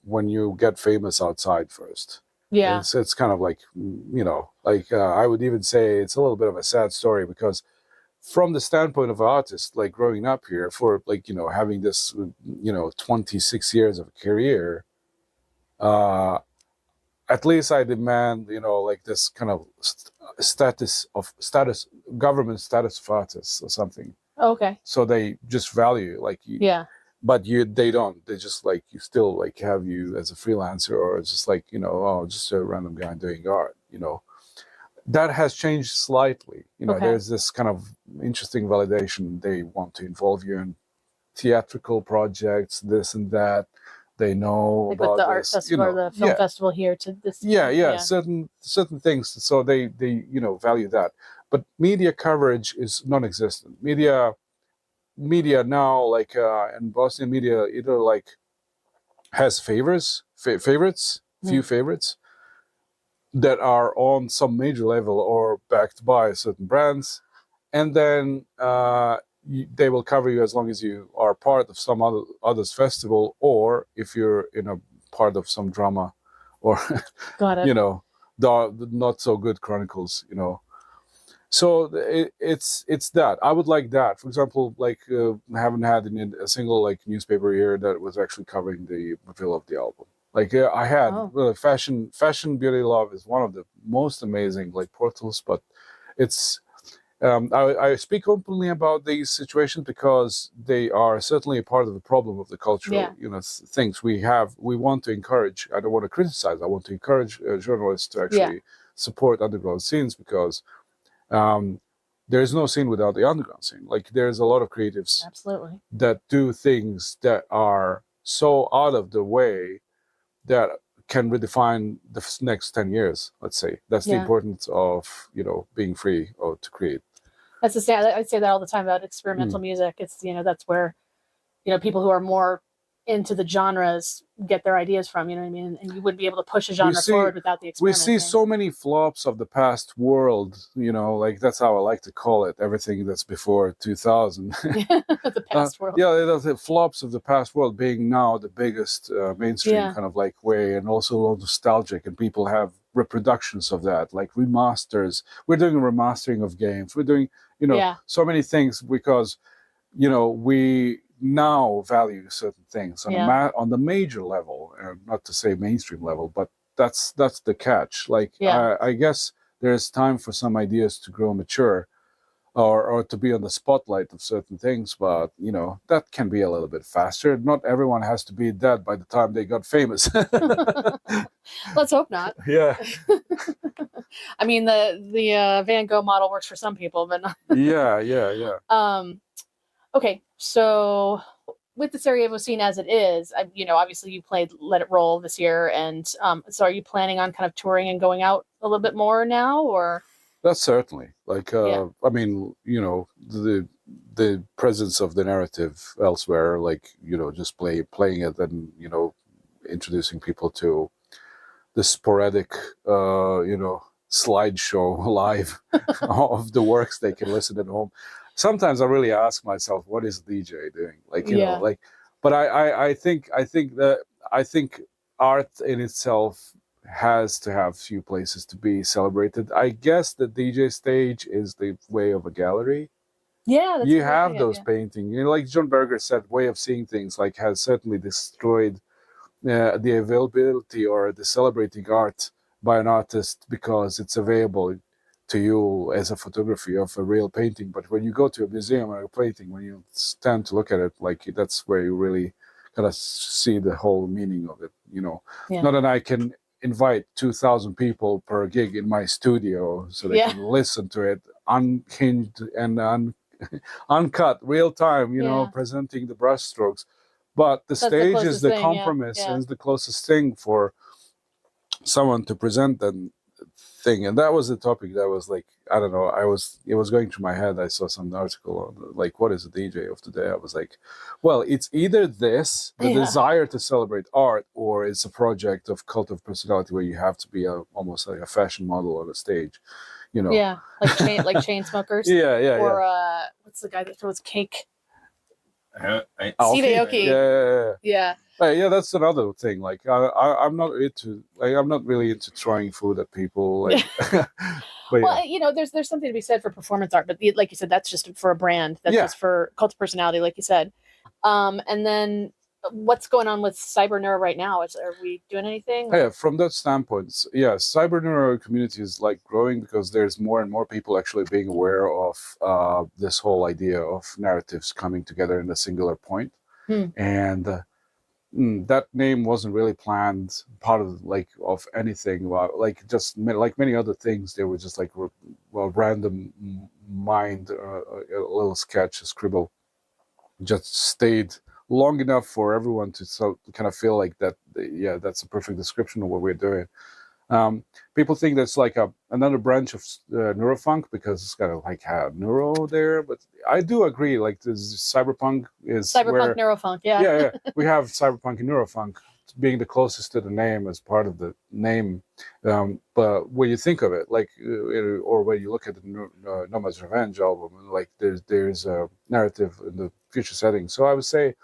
when you get famous outside first. Yeah. It's kind of like, I would even say it's a little bit of a sad story, because from the standpoint of an artist, like, growing up here for, like, having this, 26 years of a career, at least I demand, like, this kind of government status of artists or something. Okay. So they just value, like, but they don't. They just, like, you still, like, have you as a freelancer, or just, like, just a random guy doing art, That has changed slightly. There's this kind of interesting validation. They want to involve you in theatrical projects, this and that. They know like about with the art this, festival or the film festival here to this. Certain things. So they value that. But media coverage is non-existent. Media now, like, in Bosnian media, either, like, has favorites, few favorites that are on some major level or backed by certain brands, and then they will cover you as long as you are part of some other's festival, or if you're in a part of some drama, or Got it. The not so good chronicles, So it's that. I would like that. For example, like, I haven't had a single, like, newspaper here that was actually covering the reveal of the album. Like, I had fashion beauty love is one of the most amazing, like, portals, but it's I speak openly about these situations because they are certainly a part of the problem of the cultural things we have. We want to encourage. I don't want to criticize. I want to encourage journalists to actually support underground scenes, because there is no scene without the underground scene. Like, there's a lot of creatives that do things that are so out of the way that can redefine the next 10 years, let's say. That's the importance of, being free or to create. That's the same. I say that all the time about experimental music. It's, that's where, people who are more into the genres get their ideas from, you know what I mean? And you wouldn't be able to push a genre forward without the experimenting. We see so many flops of the past world, like, that's how I like to call it, everything that's before 2000. The past world. The flops of the past world being now the biggest mainstream kind of, like, way, and also nostalgic, and people have reproductions of that, like remasters. We're doing a remastering of games. We're doing, so many things, because, we now value certain things on the major level, not to say mainstream level, but that's the catch. Like, I guess there's time for some ideas to grow mature, or to be on the spotlight of certain things, but that can be a little bit faster. Not everyone has to be dead by the time they got famous. Let's hope not. Yeah. I mean, the Van Gogh model works for some people, but not. Yeah. Okay, so with the Sarajevo scene as it is, obviously you played Let It Roll this year, and so are you planning on kind of touring and going out a little bit more now, or? That's certainly like Yeah. I mean, the presence of the narrative elsewhere, like just playing it, and introducing people to the sporadic slideshow live of the works they can listen at home. Sometimes I really ask myself, what is DJ doing? Like Yeah. but I think art in itself has to have few places to be celebrated. I guess the DJ stage is the way of a gallery. Yeah, that's You a way to have say it, those yeah. paintings, like John Berger said, way of seeing things like has certainly destroyed the availability or the celebrating art by an artist because it's available to you as a photography of a real painting. But when you go to a museum or a painting, when you stand to look at it, like that's where you really kind of see the whole meaning of it. Yeah. Not that I can invite 2,000 people per gig in my studio so they can listen to it unhinged and uncut, real time, presenting the brushstrokes. But the stage is the compromise and is the closest thing for someone to present that thing. And that was the topic that was like, I don't know, it was going through my head. I saw some article on like, what is a DJ of today? I was like, well, it's either this, the desire to celebrate art, or it's a project of cult of personality where you have to be almost like a fashion model on a stage. Yeah, like chain smokers. Yeah. Or what's the guy that throws cake? Steve Aoki. Yeah. Yeah, that's another thing. Like, I'm not really into throwing food at people. Like, but well, there's something to be said for performance art, but like you said, that's just for a brand. That's just for cult of personality, like you said. And then what's going on with cyber neuro right now? Are we doing anything? Yeah, from that standpoint, cyber neuro community is like growing because there's more and more people actually being aware of this whole idea of narratives coming together in a singular point. And that name wasn't really planned part of anything. Like just like many other things, they were just like random mind, a little sketch, a scribble, just stayed long enough for everyone to kind of feel like that. Yeah, that's a perfect description of what we're doing. People think that's like another branch of neurofunk because it's got like neuro there, but I do agree. Like this cyberpunk neurofunk, yeah. We have cyberpunk and neurofunk being the closest to the name as part of the name. But when you think of it, like or when you look at the Nomad's Revenge album, like there's a narrative in the future setting. So I would say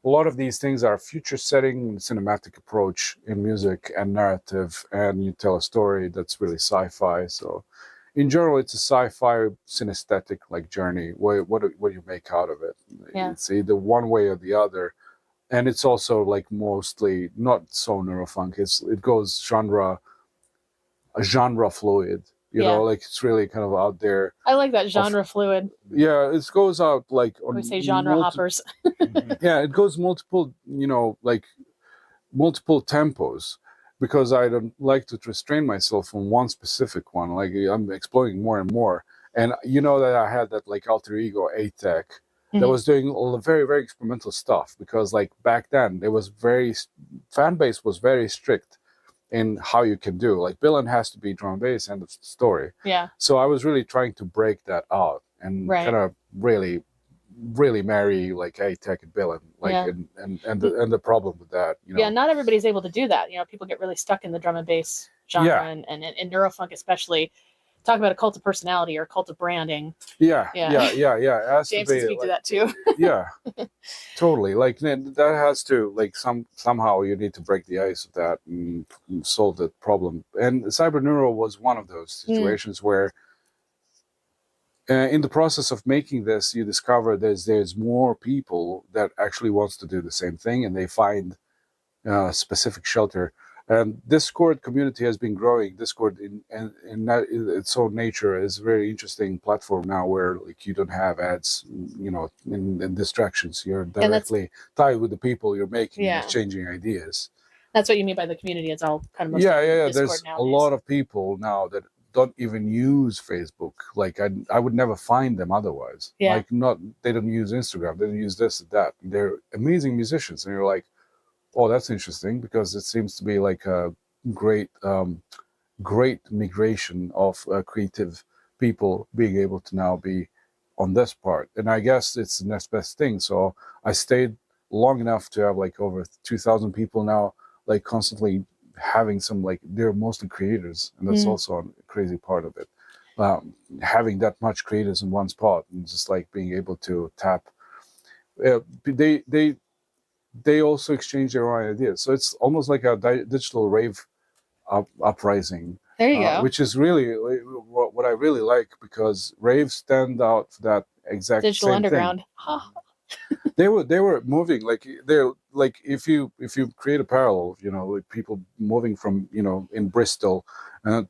a lot of these things are future setting cinematic approach in music and narrative, and you tell a story that's really sci-fi. So in general, it's a sci-fi synesthetic like journey. What do you make out of it? It's either one way or the other. And it's also like mostly not so neurofunk. It goes genre fluid. Like it's really kind of out there. I like that genre fluid. Yeah, it goes out like on. We say genre hoppers. Yeah, it goes multiple, like multiple tempos, because I don't like to restrain myself on one specific one. Like I'm exploring more and more, and that I had that like alter ego A-Tech that was doing all the very, very experimental stuff, because like back then it was fan base was very strict in how you can do. Like Billain has to be drum and bass, end of story. Yeah. So I was really trying to break that out and kind of really marry like A-Tech and Billain, like and the problem with that, Yeah, not everybody's able to do that. People get really stuck in the drum and bass genre, and neurofunk especially. Talk about a cult of personality or cult of branding. Yeah. James can speak to that too. Yeah, totally. Like that has to like somehow you need to break the ice of that and solve that problem. And cyber neuro was one of those situations where in the process of making this, you discover there's more people that actually wants to do the same thing, and they find specific shelter. And Discord community has been growing. Discord in its own nature is a very interesting platform now, where like you don't have ads, and distractions. You're directly tied with the people you're making and exchanging ideas. That's what you mean by the community. It's all kind of Discord there's nowadays. A lot of people now that don't even use Facebook. Like I would never find them otherwise. Yeah. Like they don't use Instagram. They don't use this and that. They're amazing musicians, and you're like, oh, that's interesting, because it seems to be like a great great migration of creative people being able to now be on this part. And I guess it's the next best thing. So I stayed long enough to have like over 2,000 people now, like constantly having some, like, they're mostly creators, and that's also a crazy part of it. Having that much creators in one spot, and just like being able to tap, they also exchange their own ideas. So it's almost like a digital rave uprising. There you go. Which is really what I really like, because raves stand out for that exact Digital same underground. thing. They were moving, like they're like, if you create a parallel, like people moving from, in Bristol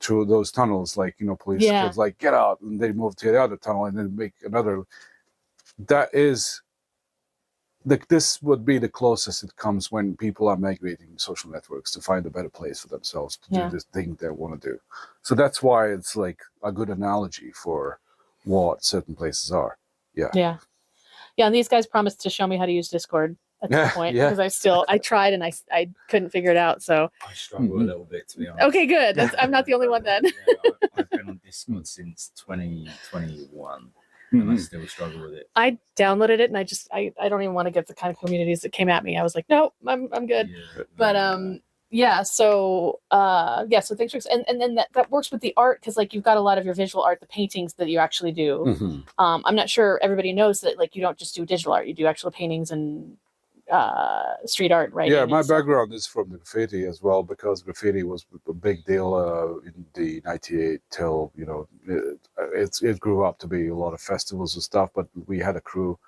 through those tunnels, like, police kids like, get out, and they move to the other tunnel and then make another. That is this would be the closest it comes when people are migrating social networks to find a better place for themselves to do this thing they want to do. So that's why it's like a good analogy for what certain places are. Yeah. And these guys promised to show me how to use Discord at some point, because I tried and I couldn't figure it out. So I struggle a little bit, to be honest. Okay, good. I'm not the only one then. I've been on Discord since 2021. And I still struggle with it. I downloaded it, and I don't even want to get the kind of communities that came at me. I was like, no, I'm good. But so thanks for and then that works with the art, because like you've got a lot of your visual art, the paintings that you actually do. I'm not sure everybody knows that, like, you don't just do digital art, you do actual paintings and street art, right? Yeah, my background is from the graffiti as well, because graffiti was a big deal in the 98 till, it grew up to be a lot of festivals and stuff, but we had a crew.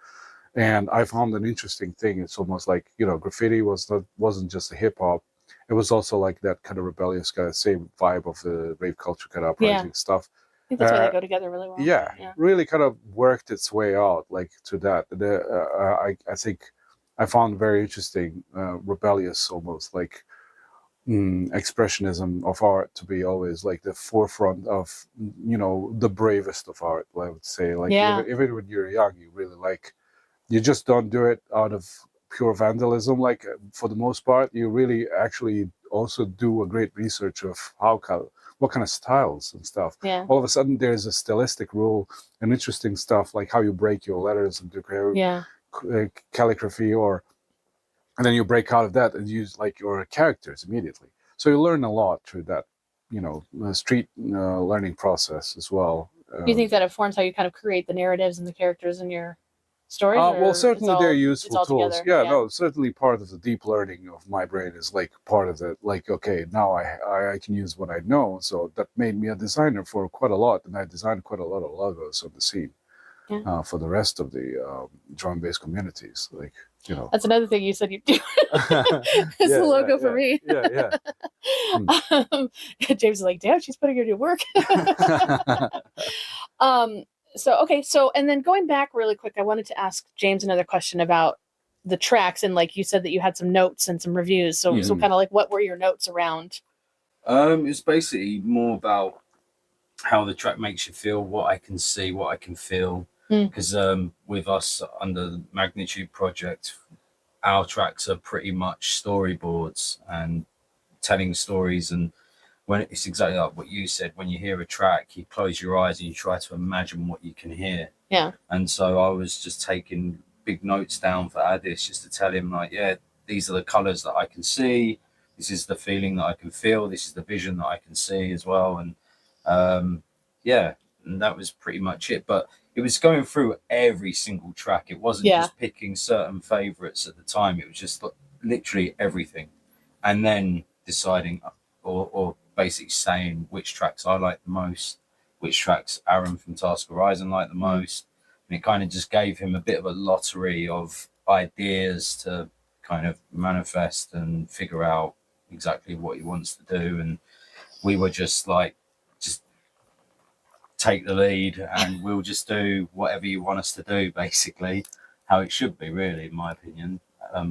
And I found an interesting thing. It's almost like, graffiti wasn't just a hip hop. It was also like that kind of rebellious kind of same vibe of the rave culture kind of uprising stuff. I think that's why they go together really well. Yeah, really kind of worked its way out, like, to that. I think I found very interesting, rebellious, almost like expressionism of art to be always like the forefront of, the bravest of art, I would say. Like, even when you're young, you really like, you just don't do it out of pure vandalism. Like, for the most part, you really actually also do a great research of what kind of styles and stuff. All of a sudden, there's a stylistic rule and interesting stuff, like how you break your letters and do calligraphy, and then you break out of that and use like your characters immediately. So you learn a lot through that, street learning process as well. Do you think that informs how you kind of create the narratives and the characters in your stories? Well, certainly they're useful tools. Together? No, certainly part of the deep learning of my brain is like part of it. Like, okay, now I can use what I know. So that made me a designer for quite a lot, and I designed quite a lot of logos on the scene for the rest of the drum and bass communities. Like, that's another thing you said you do. It's the logo for me. James is like, damn, she's putting her to work. So and then going back really quick, I wanted to ask James another question about the tracks, and like you said that you had some notes and some reviews. So kind of like, what were your notes around? It's basically more about how the track makes you feel, what I can see, what I can feel. Because with us under the Magnetude project, our tracks are pretty much storyboards and telling stories. And when it's exactly like what you said, when you hear a track, you close your eyes and you try to imagine what you can hear. And so I was just taking big notes down for Addis, just to tell him, like, these are the colors that I can see, this is the feeling that I can feel, this is the vision that I can see as well. And and that was pretty much it. But it was going through every single track. It wasn't just picking certain favorites at the time. It was just literally everything, and then deciding or basically saying which tracks I like the most, which tracks Aaron from Task Horizon liked the most. And it kind of just gave him a bit of a lottery of ideas to kind of manifest and figure out exactly what he wants to do. And we were just like, just take the lead and we'll just do whatever you want us to do, basically how it should be, really, in my opinion,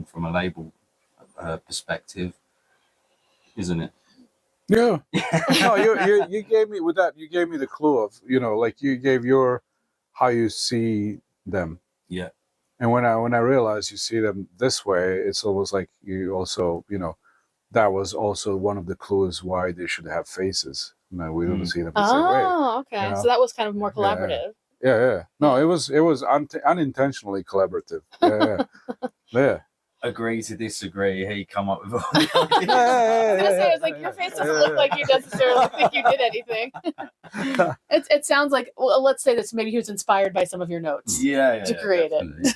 from a label perspective, isn't it? Yeah. No, you gave me with that. You gave me the clue of like you gave your how you see them. Yeah. And when I realized you see them this way, it's almost like you also that was also one of the clues why they should have faces. No, we don't see them the same way. Oh, okay. You know? So that was kind of more Yeah. collaborative. Yeah. No, Yeah. it was unintentionally collaborative. Yeah. Yeah. Agree to disagree. He come up with all the I was gonna say, I was like, your face doesn't look like you necessarily think you did anything. It sounds like, well, let's say this. Maybe he was inspired by some of your notes. To create it.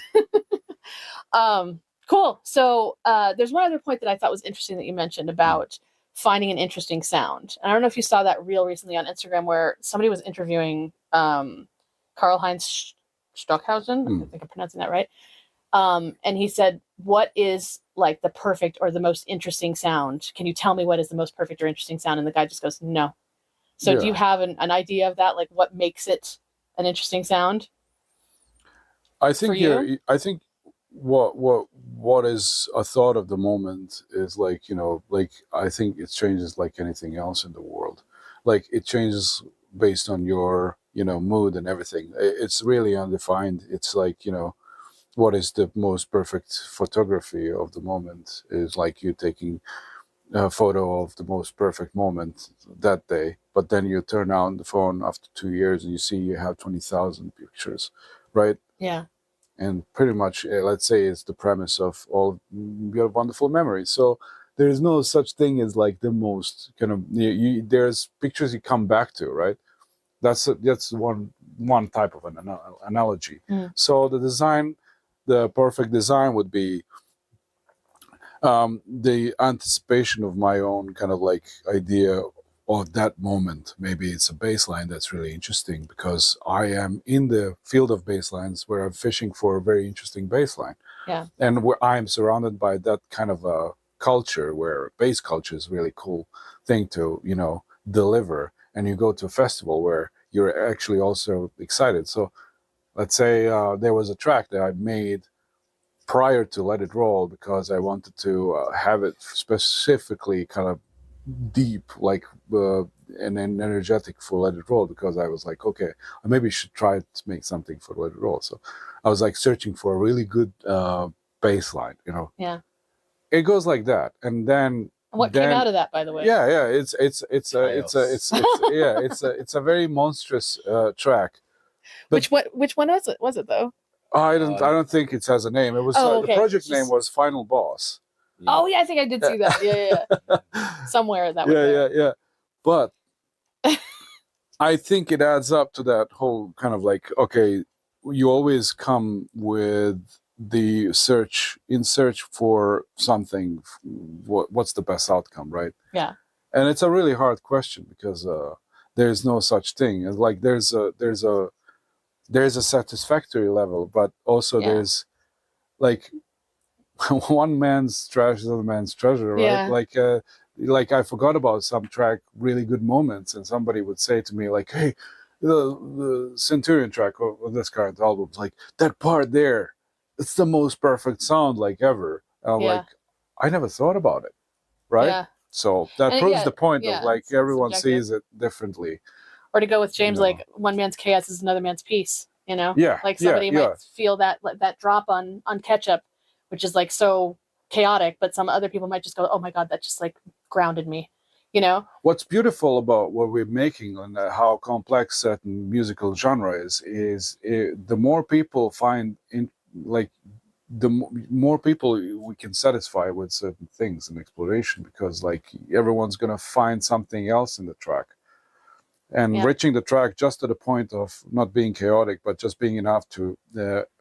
Cool. So there's one other point that I thought was interesting that you mentioned about finding an interesting sound. And I don't know if you saw that reel recently on Instagram where somebody was interviewing Karl-Heinz Stockhausen. I think I'm pronouncing that right. And he said, what is like the perfect or the most interesting sound? Can you tell me what is the most perfect or interesting sound? And the guy just goes, no. So do you have an idea of that? Like what makes it an interesting sound? I think I think what is a thought of the moment is like, like I think it changes like anything else in the world. Like it changes based on your, mood and everything. It's really undefined. It's like, what is the most perfect photography of the moment is like you taking a photo of the most perfect moment that day, but then you turn on the phone after 2 years and you see you have 20,000 pictures, right? Yeah. And pretty much, let's say it's the premise of all your wonderful memories. So there is no such thing as like the most kind of, there's pictures you come back to, right? That's one type of an analogy. So the perfect design would be the anticipation of my own kind of like idea of that moment. Maybe it's a baseline that's really interesting because I am in the field of baselines where I'm fishing for a very interesting baseline. Yeah. And where I'm surrounded by that kind of a culture where bass culture is a really cool thing to, deliver. And you go to a festival where you're actually also excited. So let's say there was a track that I made prior to Let It Roll because I wanted to have it specifically kind of deep, like and energetic for Let It Roll because I was like, okay, I maybe should try to make something for Let It Roll. So I was like searching for a really good bass line, Yeah. It goes like that, and then what came out of that, by the way? Yeah, it's a very monstrous track. But which one was it? Was it though? I don't think it has a name. It was the project name was Final Boss. Oh yeah, I think I did see that. Yeah. Somewhere that was yeah. But I think it adds up to that whole kind of like, okay, you always come with the search for something. What's the best outcome, right? Yeah. And it's a really hard question because there's no such thing. It's like there's a satisfactory level, but also there's like one man's trash is another man's treasure, right? Yeah. Like I forgot about some track, really good moments, and somebody would say to me like, "Hey, the Centurion track of this current album, like that part there, it's the most perfect sound like ever." And I'm like, I never thought about it, right? Yeah. So that proves the point of like everyone sees it differently. Or to go with James, like one man's chaos is another man's peace. Yeah. Like somebody might feel that drop on ketchup, which is like so chaotic, but some other people might just go, "Oh my God, that just like grounded me." What's beautiful about what we're making and how complex certain musical genre is the more people find the more people we can satisfy with certain things in exploration, because like everyone's gonna find something else in the track, and enriching the track just to the point of not being chaotic, but just being enough to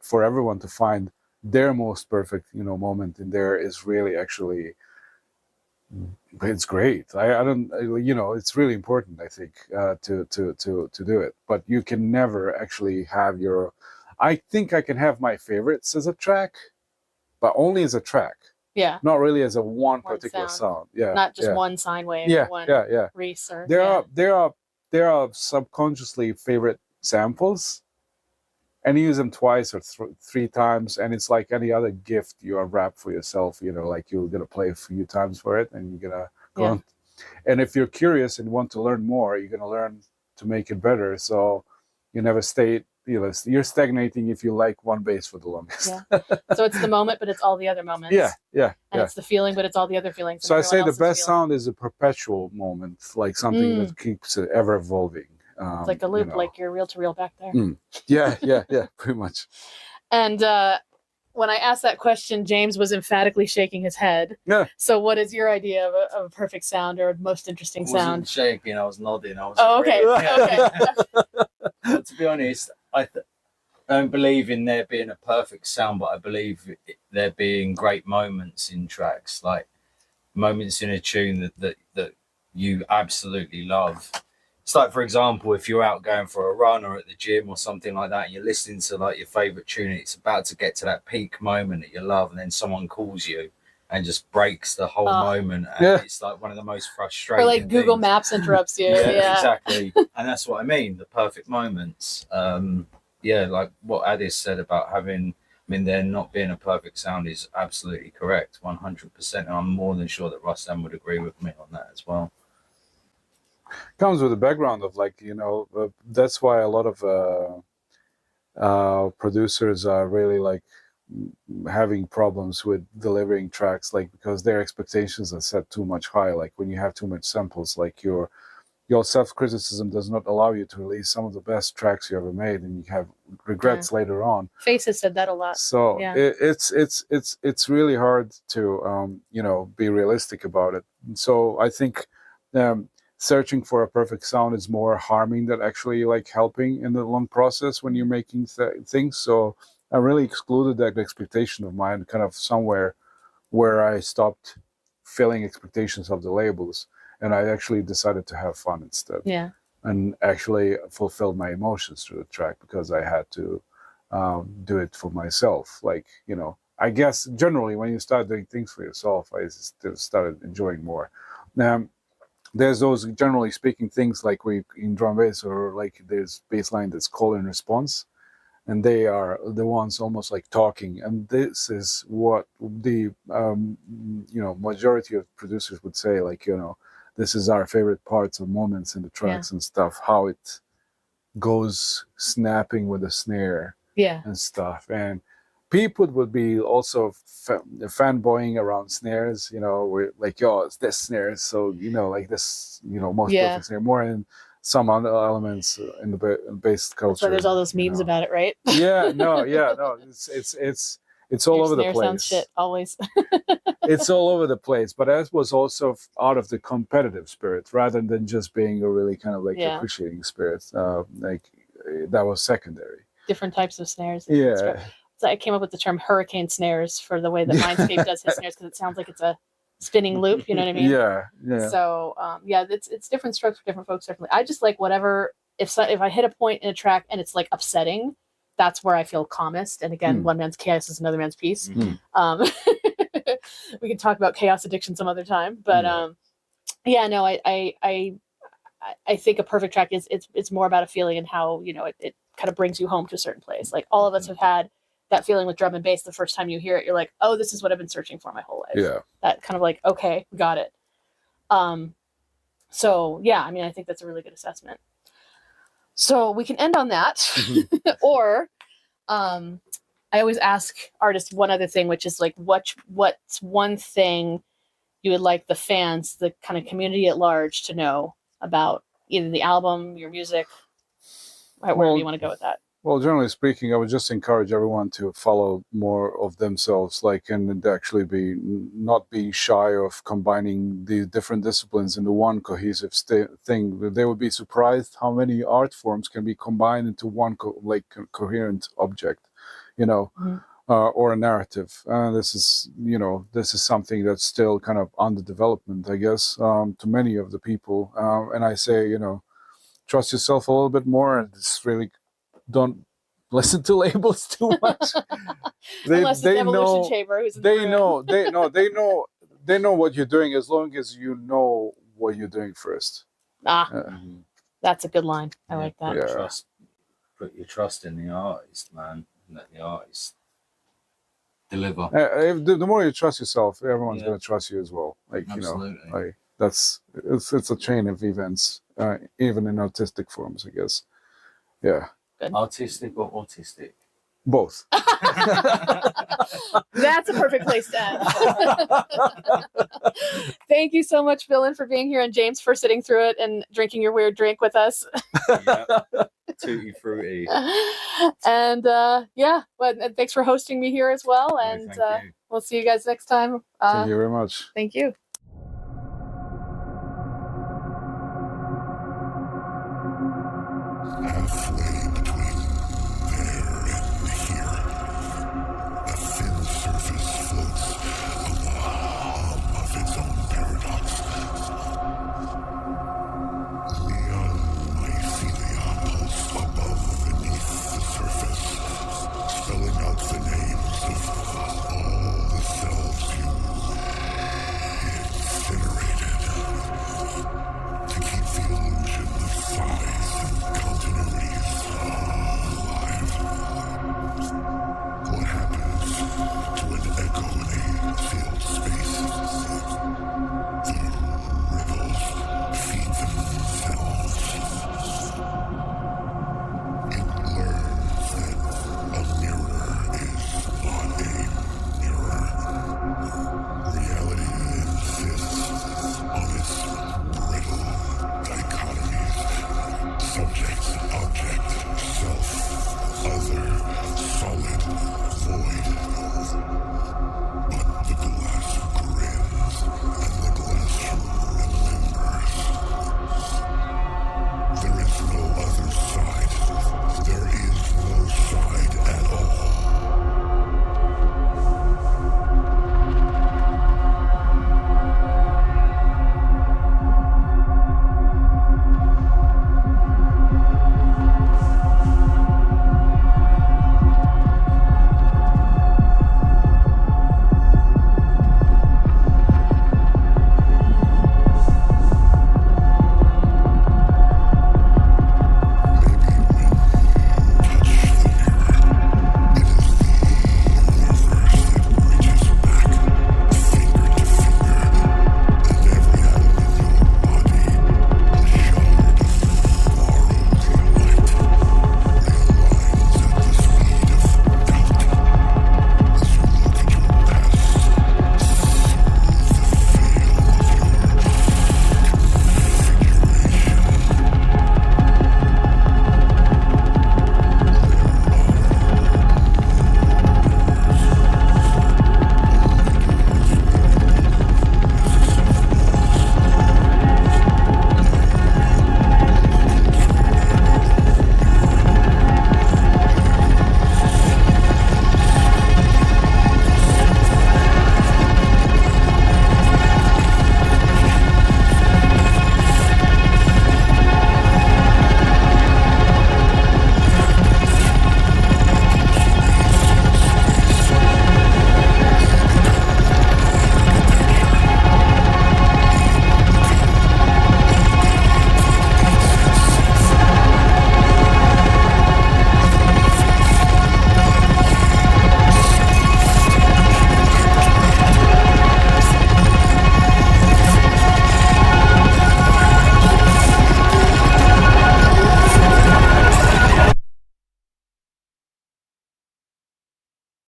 for everyone to find their most perfect moment in there is really actually. It's great. I don't, it's really important, I think, to do it. But you can never actually have your. I think I can have my favorites as a track, but only as a track. Yeah. Not really as a one particular sound. Yeah. Not just one sine wave. Yeah. Or one Reese. Or there are subconsciously favorite samples, and you use them twice or three times, and it's like any other gift you unwrap for yourself. Like you're gonna play a few times for it, and you're gonna go on. And if you're curious and want to learn more, you're going to learn to make it better. So you never stay, you're stagnating if you like one bass for the longest. Yeah. So it's the moment, but it's all the other moments. Yeah. And it's the feeling, but it's all the other feelings. So I say the best sound is a perpetual moment, like something that keeps ever evolving. It's like a loop, like your reel-to-reel back there. Yeah, pretty much. And when I asked that question, James was emphatically shaking his head. Yeah. So what is your idea of a perfect sound or most interesting sound? I wasn't shaking, I was nodding. Okay. Well, to be honest, I don't believe in there being a perfect sound, but I believe there being great moments in tracks, like moments in a tune that you absolutely love. It's like, for example, if you're out going for a run or at the gym or something like that, and you're listening to like your favorite tune, and it's about to get to that peak moment that you love, and then someone calls you and just breaks the whole moment, and it's like one of the most frustrating. Or like Google Maps interrupts you. Yeah, exactly. And that's what I mean, the perfect moments. Like what Addis said about there not being a perfect sound is absolutely correct, 100%. And I'm more than sure that Rustam would agree with me on that as well. Comes with a background of that's why a lot of producers are really like having problems with delivering tracks, like because their expectations are set too much high. Like when you have too much samples, like your self-criticism does not allow you to release some of the best tracks you ever made, and you have regrets later on. Face has said that a lot. So it's really hard to be realistic about it. So I think searching for a perfect sound is more harming than actually like helping in the long process when you're making things. So I really excluded that expectation of mine kind of somewhere where I stopped filling expectations of the labels, and I actually decided to have fun instead. Yeah. And actually fulfilled my emotions through the track because I had to do it for myself. Like, I guess generally when you start doing things for yourself, I started enjoying more. There's those, generally speaking, things like in drum bass, or like there's bass line that's call and response, and they are the ones almost like talking. And this is what the majority of producers would say, like, this is our favorite parts or moments in the tracks and stuff, how it goes snapping with the snare and stuff. And people would be also fanboying around snares, we're like, it's this snare, so like this, most perfect snare, more in some other elements in the bass culture. That's why there's all those memes about it, right? It's all over the place. Sounds shit always. It's all over the place, but that was also out of the competitive spirit rather than just being a really kind of like appreciating spirit. Like that was secondary. Different types of snares. Yeah. So I came up with the term hurricane snares for the way that Mindscape does his snares, because it sounds like it's a spinning loop. You know what I mean? Yeah. So it's different strokes for different folks differently. I just like whatever. If I hit a point in a track and it's like upsetting, that's where I feel calmest. And again, one man's chaos is another man's peace. We can talk about chaos addiction some other time, but I think a perfect track is it's more about a feeling and how it kind of brings you home to a certain place. Like all of us have had that feeling with drum and bass. The first time you hear it, you're like, oh, this is what I've been searching for my whole life. Yeah. That kind of like, okay, we got it. So yeah, I mean, I think that's a really good assessment. So we can end on that, or I always ask artists one other thing, which is like, what's one thing you would like the fans, the kind of community at large, to know about either the album, your music, wherever you want to go with that? Well, generally speaking, I would just encourage everyone to follow more of themselves, and actually not be shy of combining the different disciplines into one cohesive thing. They would be surprised how many art forms can be combined into one coherent object, or a narrative. This is something that's still kind of under development, I guess, to many of the people. And I say, trust yourself a little bit more, and it's really don't listen to labels too much. Unless it's Evolution Chamber, who's in the room. They know what you're doing, as long as you know what you're doing first. That's a good line. I like that. Yeah. Put your trust in the artist, man, and let the artist deliver. The more you trust yourself, everyone's going to trust you as well. Like, absolutely. it's a chain of events, even in artistic forms, I guess. Yeah, Artistic or autistic? both. That's a perfect place to end. Thank you so much, Billain, for being here, and James for sitting through it and drinking your weird drink with us. Yeah. Tutti fruity. And thanks for hosting me here as well. And Thank you. we'll see you guys next time. Thank you very much. Thank you.